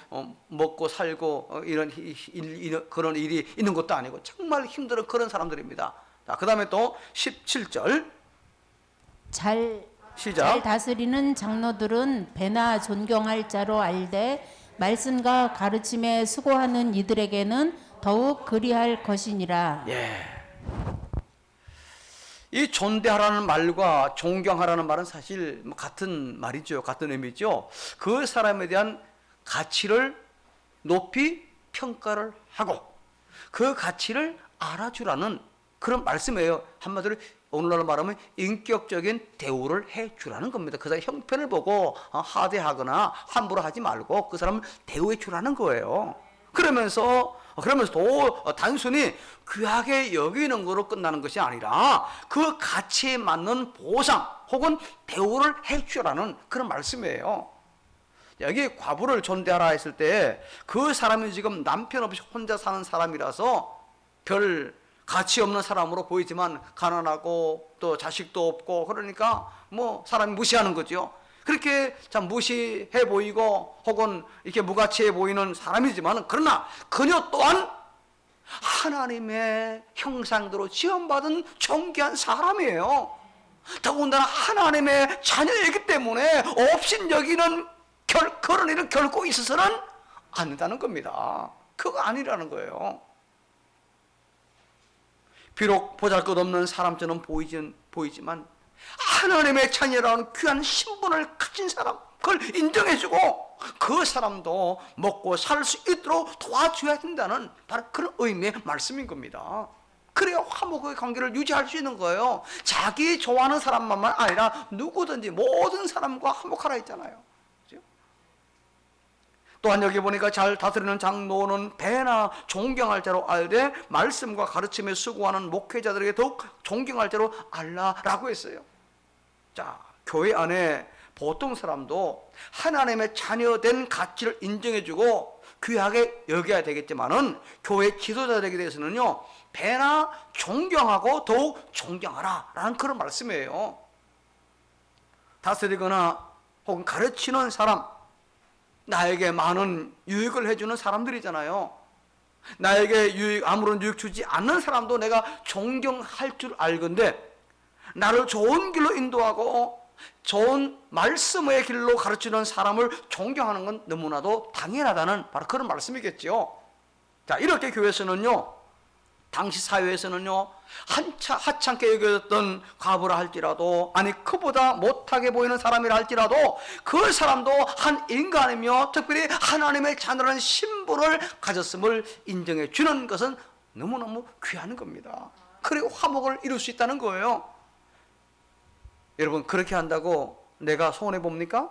먹고 살고 이런 그런 일이 있는 것도 아니고 정말 힘든 그런 사람들입니다. 자, 그 다음에 또 17절 잘 시작. 다스리는 장로들은 배나 존경할 자로 알되 말씀과 가르침에 수고하는 이들에게는 더욱 그리할 것이니라. 예. 이 존대하라는 말과 존경하라는 말은 사실 같은 말이죠. 같은 의미죠. 그 사람에 대한 가치를 높이 평가를 하고 그 가치를 알아주라는 그런 말씀이에요. 한마디로 오늘날 말하면 인격적인 대우를 해주라는 겁니다. 그 사람의 형편을 보고 하대하거나 함부로 하지 말고 그 사람을 대우해 주라는 거예요. 그러면서 또 단순히 귀하게 여기는 거로 끝나는 것이 아니라 그 가치에 맞는 보상 혹은 대우를 해주라는 그런 말씀이에요. 여기 과부를 존대하라 했을 때 그 사람이 지금 남편 없이 혼자 사는 사람이라서 별 가치 없는 사람으로 보이지만 가난하고 또 자식도 없고 그러니까 뭐 사람이 무시하는 거죠. 그렇게 참 무시해 보이고 혹은 이렇게 무가치해 보이는 사람이지만 그러나 그녀 또한 하나님의 형상대로 지원받은 존귀한 사람이에요. 더군다나 하나님의 자녀이기 때문에 업신여기는 그런 일은 결코 있어서는 안 된다는 겁니다. 그거 아니라는 거예요. 비록 보잘것없는 사람처럼 보이지만 하나님의 자녀라는 귀한 신분을 가진 사람, 그걸 인정해주고 그 사람도 먹고 살 수 있도록 도와줘야 된다는 바로 그런 의미의 말씀인 겁니다. 그래야 화목의 관계를 유지할 수 있는 거예요. 자기 좋아하는 사람만 아니라 누구든지 모든 사람과 화목하라 했잖아요. 그렇죠? 또한 여기 보니까 잘 다스리는 장로는 배나 존경할 자로 알되 말씀과 가르침에 수고하는 목회자들에게 더욱 존경할 자로 알라라고 했어요. 자, 교회 안에 보통 사람도 하나님의 자녀된 가치를 인정해주고 귀하게 여겨야 되겠지만은 교회 지도자들에게 대해서는요, 배나 존경하고 더욱 존경하라 라는 그런 말씀이에요. 다스리거나 혹은 가르치는 사람, 나에게 많은 유익을 해주는 사람들이잖아요. 나에게 아무런 유익 주지 않는 사람도 내가 존경할 줄 알건데 나를 좋은 길로 인도하고 좋은 말씀의 길로 가르치는 사람을 존경하는 건 너무나도 당연하다는 바로 그런 말씀이겠죠. 자, 이렇게 교회에서는요, 당시 사회에서는요, 하찮게 여겨졌던 과부라 할지라도, 아니 그보다 못하게 보이는 사람이라 할지라도 그 사람도 한 인간이며 특별히 하나님의 자녀라는 신분을 가졌음을 인정해 주는 것은 너무너무 귀한 겁니다. 그리고 화목을 이룰 수 있다는 거예요. 여러분, 그렇게 한다고 내가 손해 봅니까?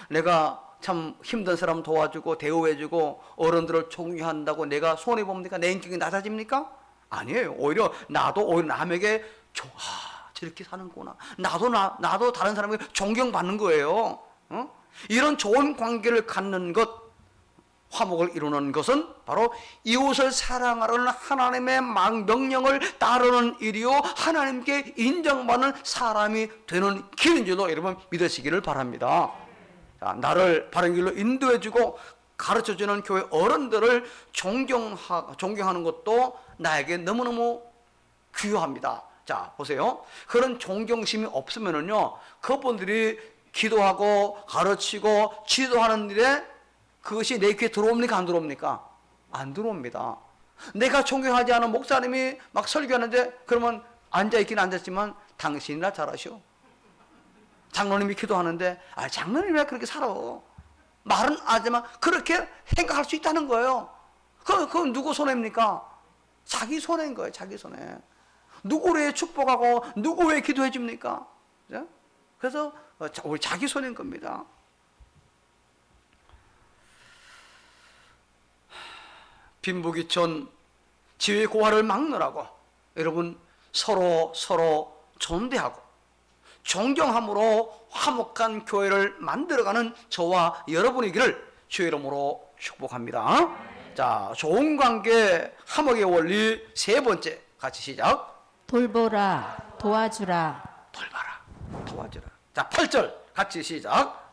내가 참 힘든 사람 도와주고 대우해주고 어른들을 존경한다고 내가 손해 봅니까? 내 인격이 낮아집니까? 아니에요. 오히려 남에게 저렇게 사는구나. 나도 다른 사람에게 존경받는 거예요. 이런 좋은 관계를 갖는 것, 화목을 이루는 것은 바로 이웃을 사랑하라는 하나님의 명령을 따르는 일이요, 하나님께 인정받는 사람이 되는 길인 줄로 여러분 믿으시기를 바랍니다. 자, 나를 바른 길로 인도해주고 가르쳐주는 교회 어른들을 존경하는 것도 나에게 너무너무 귀요합니다. 자, 보세요. 그런 존경심이 없으면은요, 그분들이 기도하고 가르치고 지도하는 일에 그것이 내 귀에 들어옵니까? 안 들어옵니까? 안 들어옵니다. 내가 존경하지 않은 목사님이 막 설교하는데 그러면 앉아있긴 앉았지만 당신이나 잘하시오. 장로님이 기도하는데 장로님이 왜 그렇게 살아? 말은 하지만 그렇게 생각할 수 있다는 거예요. 그건 누구 손해입니까? 자기 손해인 거예요. 자기 손해. 누구를 왜 축복하고 누구 왜 기도해 줍니까? 그래서 우리 자기 손해인 겁니다. 빈부귀천 지위 고하를 막느라고 여러분 서로 존대하고 존경함으로 화목한 교회를 만들어가는 저와 여러분이기를 주의 이름으로 축복합니다. 자, 좋은 관계 화목의 원리 세 번째 같이 시작. 돌보라, 도와주라. 돌봐라, 도와주라. 자, 8절 같이 시작.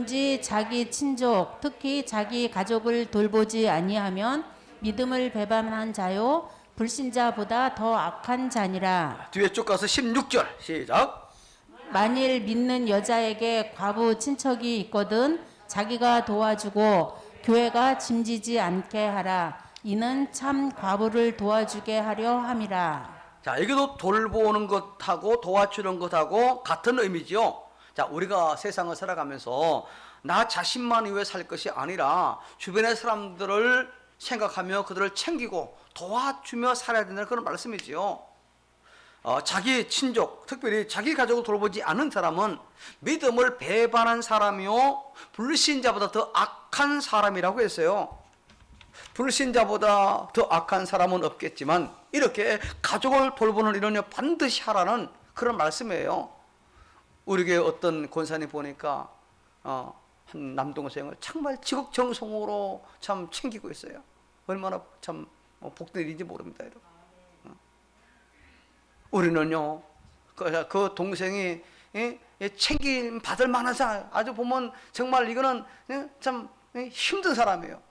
지 자기 친족, 특히 자기 가족을 돌보지 아니하면 믿음을 배반한 자요 불신자보다 더 악한 자니라. 뒤에 쭉 가서 16절 시작. 만일 믿는 여자에게 과부 친척이 있거든 자기가 도와주고 교회가 짐지지 않게 하라. 이는 참 과부를 도와주게 하려 함이라. 자, 여기도 돌보는 것하고 도와주는 것하고 같은 의미죠. 자, 우리가 세상을 살아가면서 나 자신만 위해 살 것이 아니라 주변의 사람들을 생각하며 그들을 챙기고 도와주며 살아야 된다는 그런 말씀이지요. 자기 친족, 특별히 자기 가족을 돌보지 않는 사람은 믿음을 배반한 사람이요 불신자보다 더 악한 사람이라고 했어요. 불신자보다 더 악한 사람은 없겠지만 이렇게 가족을 돌보는 일은 반드시 하라는 그런 말씀이에요. 우리 교회 어떤 권사님 보니까 한 남동생을 정말 지극정성으로 참 챙기고 있어요. 얼마나 참 복된 일인지 모릅니다, 여러분. 우리는요, 그 동생이 챙김 받을 만한 사람, 아주 보면 정말 이거는 참 힘든 사람이에요.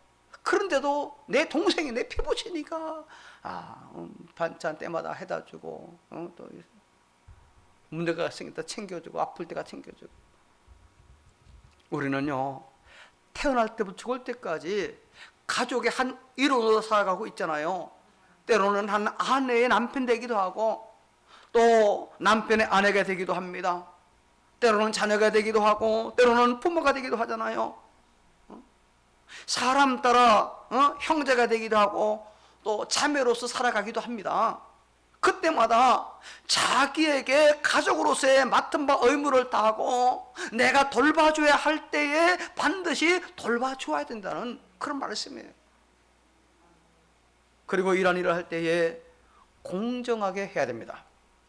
그런데도 내 동생이 내 피부치니까 반찬 때마다 해다 주고 또 문제가 생겼다 챙겨주고 아플 때가 챙겨주고. 우리는요, 태어날 때부터 죽을 때까지 가족의 한 일원으로 살아가고 있잖아요. 때로는 한 아내의 남편 되기도 하고 또 남편의 아내가 되기도 합니다. 때로는 자녀가 되기도 하고 때로는 부모가 되기도 하잖아요. 사람 따라 형제가 되기도 하고 또 자매로서 살아가기도 합니다. 그때마다 자기에게 가족으로서의 맡은 바 의무를 다하고 내가 돌봐줘야 할 때에 반드시 돌봐줘야 된다는 그런 말씀이에요. 그리고 이런 일을 할 때에 공정하게 해야 됩니다.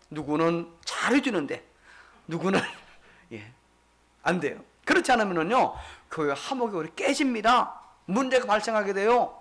누구는 잘해주는데 누구는 안 돼요. 그렇지 않으면요, 교회 화목이 우리 깨집니다. 문제가 발생하게 돼요.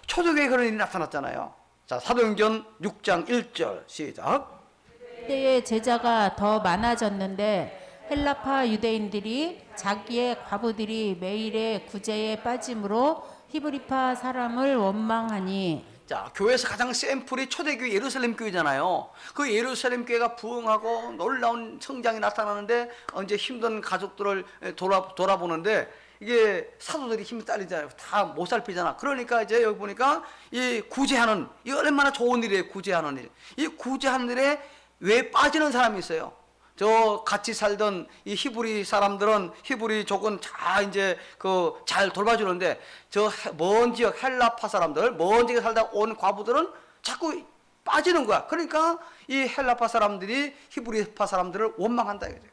초대교회에 그런 일이 나타났잖아요. 자, 사도행전 6장 1절 시작. 그때의 제자가 더 많아졌는데 헬라파 유대인들이 자기의 과부들이 매일의 구제에 빠짐으로 히브리파 사람을 원망하니. 자, 교회에서 가장 샘플이 초대교회 예루살렘 교회잖아요. 그 예루살렘 교회가 부흥하고 놀라운 성장이 나타나는데 이제 힘든 가족들을 돌아보는데 이게 사도들이 힘이 딸리잖아요. 다 못 살피잖아. 그러니까 이제 여기 보니까 이 구제하는, 이 얼마나 좋은 일이에요. 구제하는 일. 이 구제하는 일에 왜 빠지는 사람이 있어요. 저 같이 살던 이 히브리 사람들은, 히브리 족은 다 이제 그 잘 돌봐주는데 저 먼 지역 헬라파 사람들, 먼 지역에 살다 온 과부들은 자꾸 빠지는 거야. 그러니까 이 헬라파 사람들이 히브리파 사람들을 원망한다 이거죠.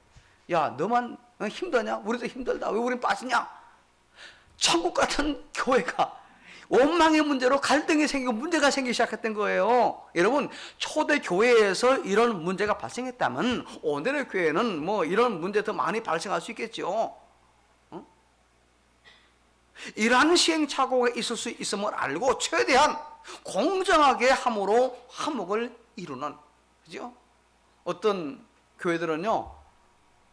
야, 너만 힘드냐? 우리도 힘들다. 왜 우린 빠지냐? 천국 같은 교회가 원망의 문제로 갈등이 생기고 문제가 생기기 시작했던 거예요. 여러분, 초대 교회에서 이런 문제가 발생했다면 오늘의 교회는 뭐 이런 문제 더 많이 발생할 수 있겠죠. 이러한 시행착오가 있을 수 있음을 알고 최대한 공정하게 함으로 화목을 이루는, 그죠? 어떤 교회들은요,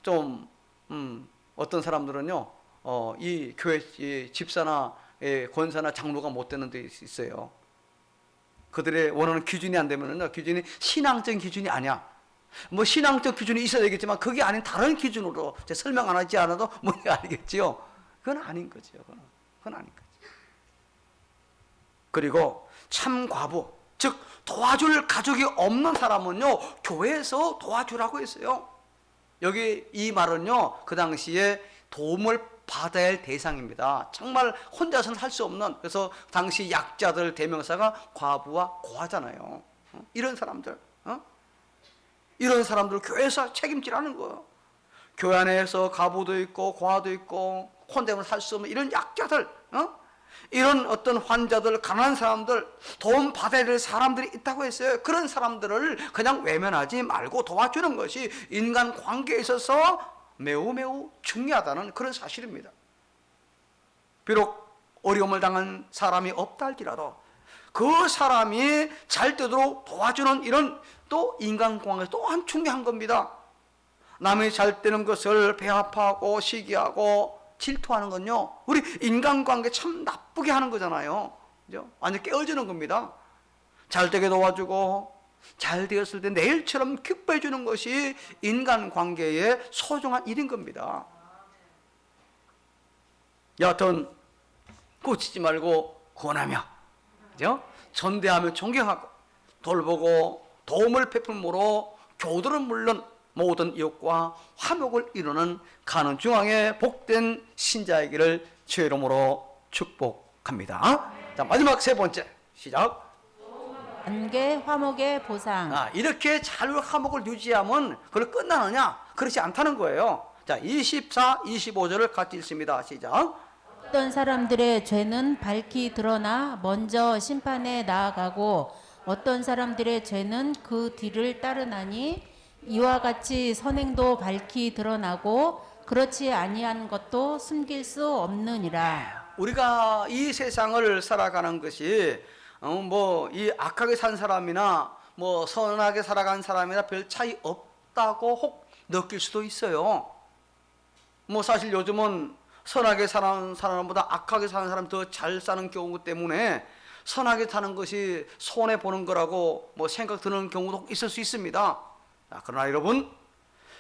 좀 어떤 사람들은요, 이 교회 이 집사나 권사나 장로가 못 되는 데 있어요. 그들의 원하는 기준이 안 되면은요, 기준이 신앙적인 기준이 아니야. 뭐 신앙적 기준이 있어야 되겠지만 그게 아닌 다른 기준으로 설명 안 하지 않아도 뭔지 알겠지요. 그건 아닌 거죠. 그건 아닌 거죠. 그리고 참 과부, 즉 도와줄 가족이 없는 사람은요, 교회에서 도와주라고 했어요. 여기 이 말은요, 그 당시에 도움을 받아야 할 대상입니다. 정말 혼자서는 할 수 없는, 그래서 당시 약자들 대명사가 과부와 고아잖아요. 이런 사람들, 이런 사람들 교회에서 책임지라는 거예요. 교회 안에서 과부도 있고 고아도 있고 혼자서는 살 수 없는 이런 약자들, 이런 어떤 환자들, 가난한 사람들, 도움 받아야 될 사람들이 있다고 했어요. 그런 사람들을 그냥 외면하지 말고 도와주는 것이 인간 관계에 있어서 매우 매우 중요하다는 그런 사실입니다. 비록 어려움을 당한 사람이 없다 할지라도 그 사람이 잘 되도록 도와주는 이런 또 인간관계 또한 중요한 겁니다. 남이 잘 되는 것을 배아파하고 시기하고 질투하는 건요, 우리 인간관계 참 나쁘게 하는 거잖아요. 그죠? 완전 깨어지는 겁니다. 잘 되게 도와주고 잘 되었을 때 내일처럼 기뻐해 주는 것이 인간관계의 소중한 일인 겁니다. 여하튼 꽂히지 말고 권하며, 그죠? 전대하며 존경하고 돌보고 도움을 베품으로 교도는 물론 모든 이웃과 화목을 이루는 가는 중앙의 복된 신자이기를 주의 이름으로 축복합니다. 자, 마지막 세 번째 시작. 관계 화목의 보상. 이렇게 잘 화목을 유지하면 그걸 끝나느냐? 그렇지 않다는 거예요. 자, 24, 25절을 같이 읽습니다. 시작. 어떤 사람들의 죄는 밝히 드러나 먼저 심판에 나아가고 어떤 사람들의 죄는 그 뒤를 따르나니 이와 같이 선행도 밝히 드러나고 그렇지 아니한 것도 숨길 수 없느니라. 우리가 이 세상을 살아가는 것이 뭐 이 악하게 산 사람이나 뭐 선하게 살아간 사람이나 별 차이 없다고 혹 느낄 수도 있어요. 뭐 사실 요즘은 선하게 사는 사람보다 악하게 사는 사람 더 잘 사는 경우 때문에 선하게 사는 것이 손해 보는 거라고 뭐 생각 드는 경우도 있을 수 있습니다. 그러나 여러분,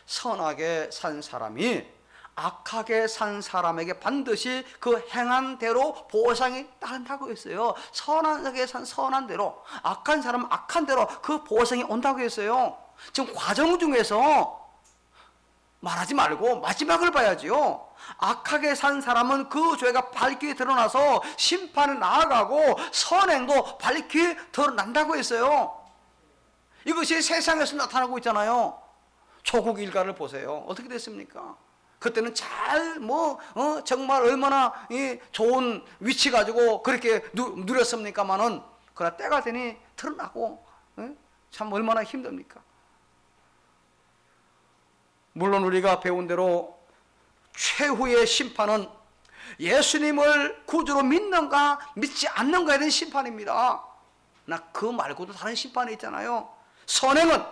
선하게 산 사람이 악하게 산 사람에게 반드시 그 행한 대로 보상이 따른다고 했어요. 선하게 산 선한 대로, 악한 사람은 악한 대로 그 보상이 온다고 했어요. 지금 과정 중에서 말하지 말고 마지막을 봐야지요. 악하게 산 사람은 그 죄가 밝게 드러나서 심판에 나아가고 선행도 밝게 드러난다고 했어요. 이것이 세상에서 나타나고 있잖아요. 조국 일가를 보세요. 어떻게 됐습니까? 그때는 정말 얼마나 좋은 위치 가지고 그렇게 누렸습니까마는, 그러나 때가 되니 드러나고 참 얼마나 힘듭니까? 물론 우리가 배운 대로 최후의 심판은 예수님을 구주로 믿는가 믿지 않는가에 대한 심판입니다. 나 그 말고도 다른 심판이 있잖아요. 선행은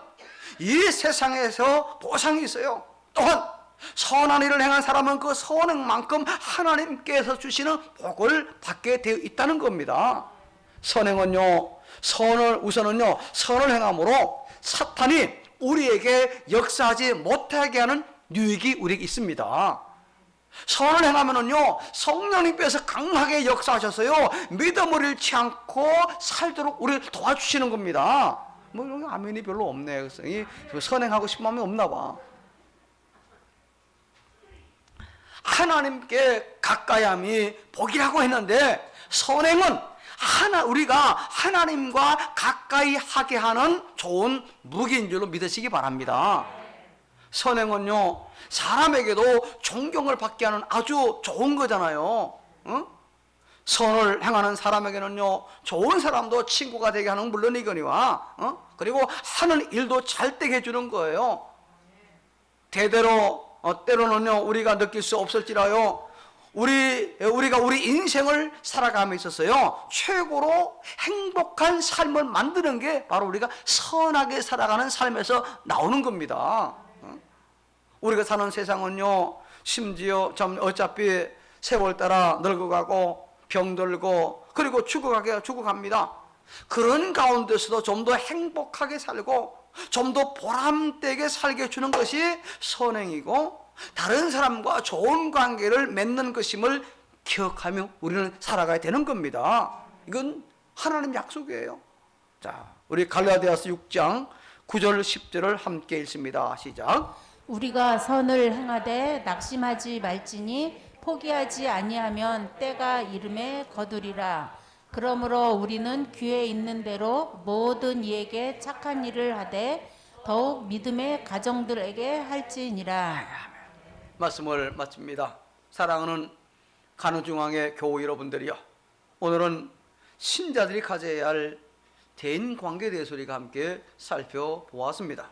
이 세상에서 보상이 있어요. 또한 선한 일을 행한 사람은 그 선행만큼 하나님께서 주시는 복을 받게 되어 있다는 겁니다. 선행은요, 우선은요 선을 행함으로 사탄이 우리에게 역사하지 못하게 하는 유익이 우리에게 있습니다. 선을 행하면은요 성령님께서 강하게 역사하셔서요 믿음을 잃지 않고 살도록 우리를 도와주시는 겁니다. 뭐 이런 게 아멘이 별로 없네. 그래서 선행하고 싶은 마음이 없나 봐. 하나님께 가까이함이 복이라고 했는데, 선행은 우리가 하나님과 가까이 하게 하는 좋은 무기인 줄로 믿으시기 바랍니다. 선행은요 사람에게도 존경을 받게 하는 아주 좋은 거잖아요. 선을 행하는 사람에게는요 좋은 사람도 친구가 되게 하는 물론이거니와 그리고 하는 일도 잘 되게 해주는 거예요. 대대로 때로는요 우리가 느낄 수 없을지라요 우리가 우리 인생을 살아감에 있어서요 최고로 행복한 삶을 만드는 게 바로 우리가 선하게 살아가는 삶에서 나오는 겁니다. 우리가 사는 세상은요 심지어 어차피 세월 따라 늙어가고 병들고 그리고 죽어갑니다. 그런 가운데서도 좀 더 행복하게 살고 좀 더 보람되게 살게 해주는 것이 선행이고, 다른 사람과 좋은 관계를 맺는 것임을 기억하며 우리는 살아가야 되는 겁니다. 이건 하나님 약속이에요. 자, 우리 갈라디아서 6장 9절 10절을 함께 읽습니다. 시작. 우리가 선을 행하되 낙심하지 말지니 포기하지 아니하면 때가 이름에 거두리라. 그러므로 우리는 귀에 있는 대로 모든 이에게 착한 일을 하되 더욱 믿음의 가정들에게 할지니라. 말씀을 마칩니다. 사랑하는 간우중앙의 교우 여러분들이요, 오늘은 신자들이 가져야 할 대인관계에 대해서 우리가 함께 살펴보았습니다.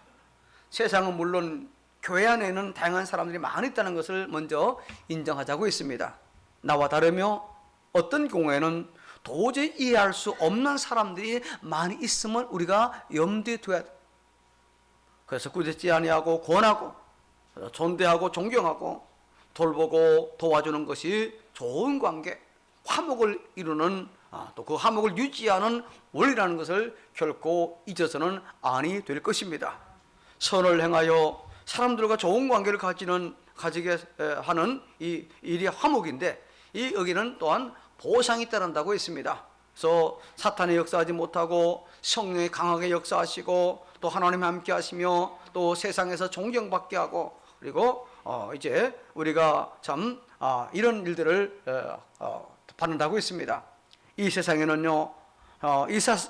세상은 물론 교회 안에는 다양한 사람들이 많이 있다는 것을 먼저 인정하자고 했습니다. 나와 다르며 어떤 경우에는 도저히 이해할 수 없는 사람들이 많이 있음을 우리가 염두에 둬야 돼. 그래서 꾸짖지 아니하고 권하고 존대하고 존경하고 돌보고 도와주는 것이 좋은 관계, 화목을 이루는 또 그 화목을 유지하는 원리라는 것을 결코 잊어서는 아니 될 것입니다. 선을 행하여 사람들과 좋은 관계를 가지게 하는 이 일이 화목인데, 여기는 또한 보상이 따른다고 했습니다. 그래서 사탄이 역사하지 못하고 성령이 강하게 역사하시고 또 하나님이 함께 하시며 또 세상에서 존경받게 하고, 그리고 이제 우리가 참 이런 일들을 받는다고 했습니다. 이 세상에는요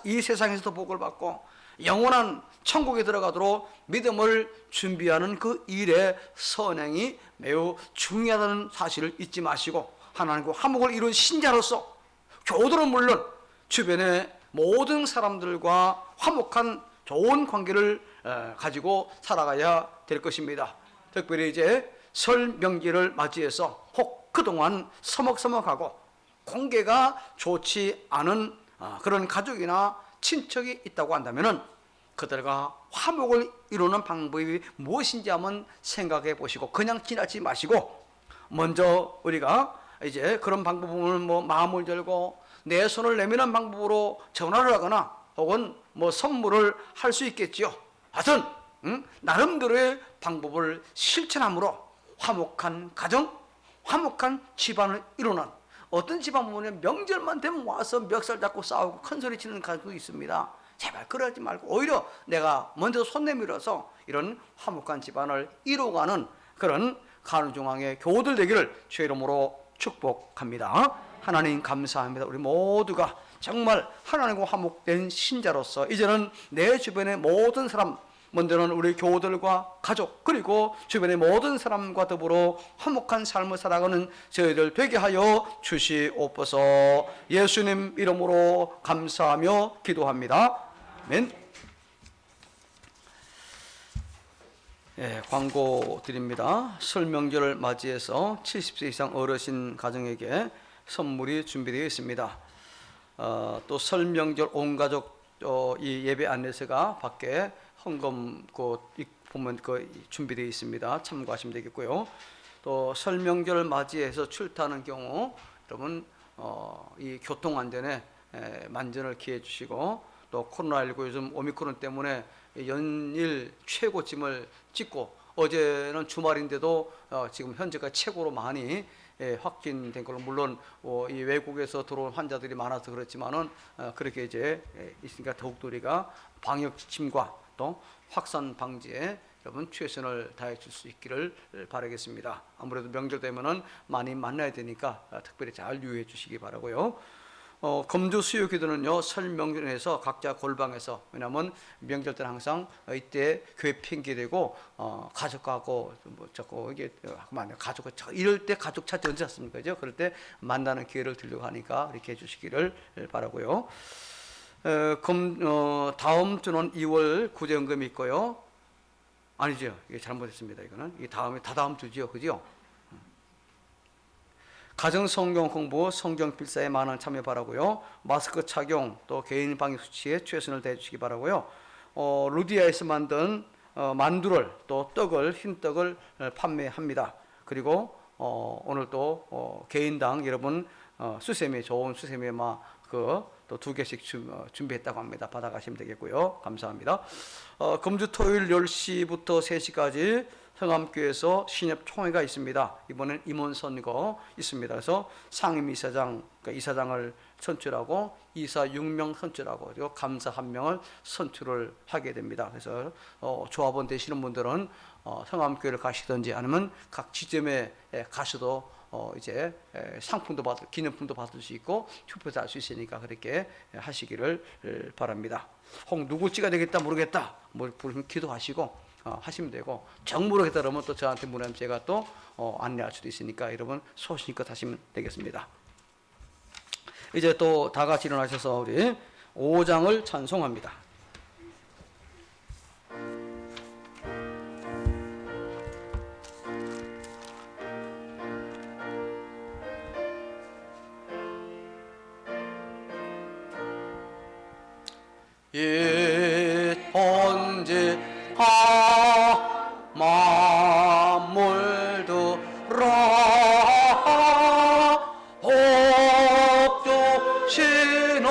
이 세상에서도 복을 받고 영원한 천국에 들어가도록 믿음을 준비하는 그 일의 선행이 매우 중요하다는 사실을 잊지 마시고, 하나님과 화목을 이룬 신자로서 교우들은 물론 주변의 모든 사람들과 화목한 좋은 관계를 가지고 살아가야 될 것입니다. 특별히 이제 설 명절을 맞이해서 혹 그동안 서먹서먹하고 관계가 좋지 않은 그런 가족이나 친척이 있다고 한다면은 그들과 화목을 이루는 방법이 무엇인지 한번 생각해 보시고 그냥 지나치지 마시고 먼저 우리가 이제 그런 방법을 뭐 마음을 열고 내 손을 내미는 방법으로 전화를 하거나 혹은 뭐 선물을 할 수 있겠지요. 하여튼 나름대로의 방법을 실천함으로 화목한 가정, 화목한 집안을 이루는 어떤 집안 보면 명절만 되면 와서 멱살 잡고 싸우고 큰소리 치는 가족도 있습니다. 제발 그러지 말고 오히려 내가 먼저 손 내밀어서 이런 화목한 집안을 이루어가는 그런 가누중앙의 교우들 되기를 주의 이름으로 축복합니다. 하나님 감사합니다. 우리 모두가 정말 하나님과 화목된 신자로서 이제는 내 주변의 모든 사람, 먼저는 우리 교우들과 가족 그리고 주변의 모든 사람과 더불어 화목한 삶을 살아가는 저희들 되게 하여 주시옵소서. 예수님 이름으로 감사하며 기도합니다. 아멘. 광고 드립니다. 설 명절을 맞이해서 70세 이상 어르신 가정에게 선물이 준비되어 있습니다. 또 설 명절 온 가족 이 예배 안내서가 밖에 헌금 보면 준비되어 있습니다. 참고하시면 되겠고요. 또 설 명절을 맞이해서 출타하는 경우 여러분 이 교통 안전에 만전을 기해 주시고 또 코로나19 요즘 오미크론 때문에 연일 최고침을 찍고 어제는 주말인데도 지금 현재까지 최고로 많이 확진된 걸로 물론 이 외국에서 들어온 환자들이 많아서 그렇지만은 그렇게 이제 있으니까 더욱더 우리가 방역 지침과 또 확산 방지에 여러분 최선을 다해 줄 수 있기를 바라겠습니다. 아무래도 명절 되면은 많이 만나야 되니까 특별히 잘 유의해 주시기 바라고요. 금주 수요 기도는요 설 명절에서 각자 골방에서, 왜냐하면 명절 때는 항상 이때 교회 핑계대고 가족하고 뭐 자꾸 이게 가족 이럴 때 가족 찾지 언제 습니까? 그죠? 그럴 때 만나는 기회를 드리려고 하니까 이렇게 해주시기를 바라고요. 다음 주는 2월 구제연금이 있고요. 아니죠, 이게 잘못했습니다. 이거는 이 다다음 주지요, 그죠? 가정 성경 공부, 성경 필사에 많은 참여 바라고요. 마스크 착용, 또 개인 방역 수칙에 최선을 다해 주시기 바라고요. 루디아에서 만든 만두를 또 떡을 흰 떡을 판매합니다. 그리고 오늘 또 개인당 여러분 수세미 좋은 수세미 또 2개씩 준비했다고 합니다. 받아가시면 되겠고요. 감사합니다. 금주 토요일 10시부터 3시까지 성암교회에서 신협총회가 있습니다. 이번엔 임원 선거 있습니다. 그래서 상임이사장, 그러니까 이사장을 선출하고 이사 6명 선출하고 그리고 감사 1명을 선출을 하게 됩니다. 그래서 조합원 되시는 분들은 성암교회를 가시든지 아니면 각 지점에 가셔도 이제 상품도 기념품도 받을 수 있고 투표도 할 수 있으니까 그렇게 하시기를 바랍니다. 혹 누구 찍어야 되겠다 모르겠다 뭐 기도하시고 하시면 되고, 정 모르겠다 그러면 또 저한테 문의하면 제가 또 안내할 수도 있으니까 여러분 소신껏 하시면 되겠습니다. 이제 또 다 같이 일어나셔서 우리 5장을 찬송합니다. 옛 번제 만물 들어 복주 신호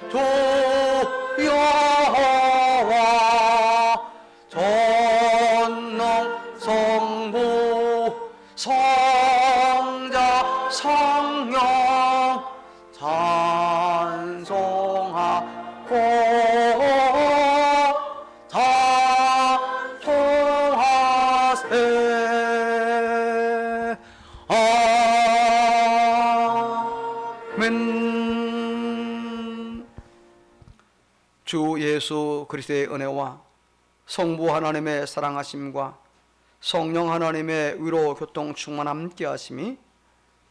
주 여호와 전능 성부 성자 성령 찬송하고 주 예수 그리스도의 은혜와 성부 하나님의 사랑하심과 성령 하나님의 위로 교통 충만 함께 하심이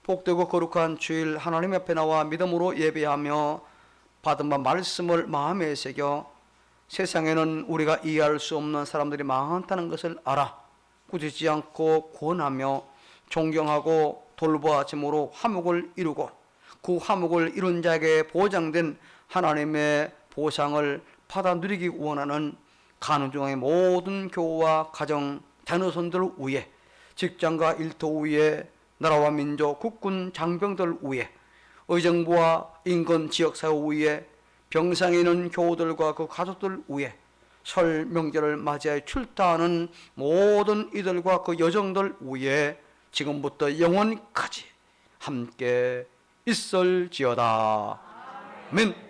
복되고 거룩한 주일 하나님 앞에 나와 믿음으로 예배하며 받은 바 말씀을 마음에 새겨 세상에는 우리가 이해할 수 없는 사람들이 많다는 것을 알아 꾸짖지 않고 권하며 존경하고 돌보아짐으로 화목을 이루고 그 화목을 이룬 자에게 보장된 하나님의 보상을 받아 누리기 원하는 가는중앙의 모든 교우와 가정 자녀손들 위에, 직장과 일터 위에, 나라와 민족, 국군, 장병들 위에, 의정부와 인근 지역사회 위에, 병상에 있는 교우들과 그 가족들 위에, 설 명절을 맞이하여 출타하는 모든 이들과 그 여정들 위에 지금부터 영원까지 함께 있을지어다. 아멘.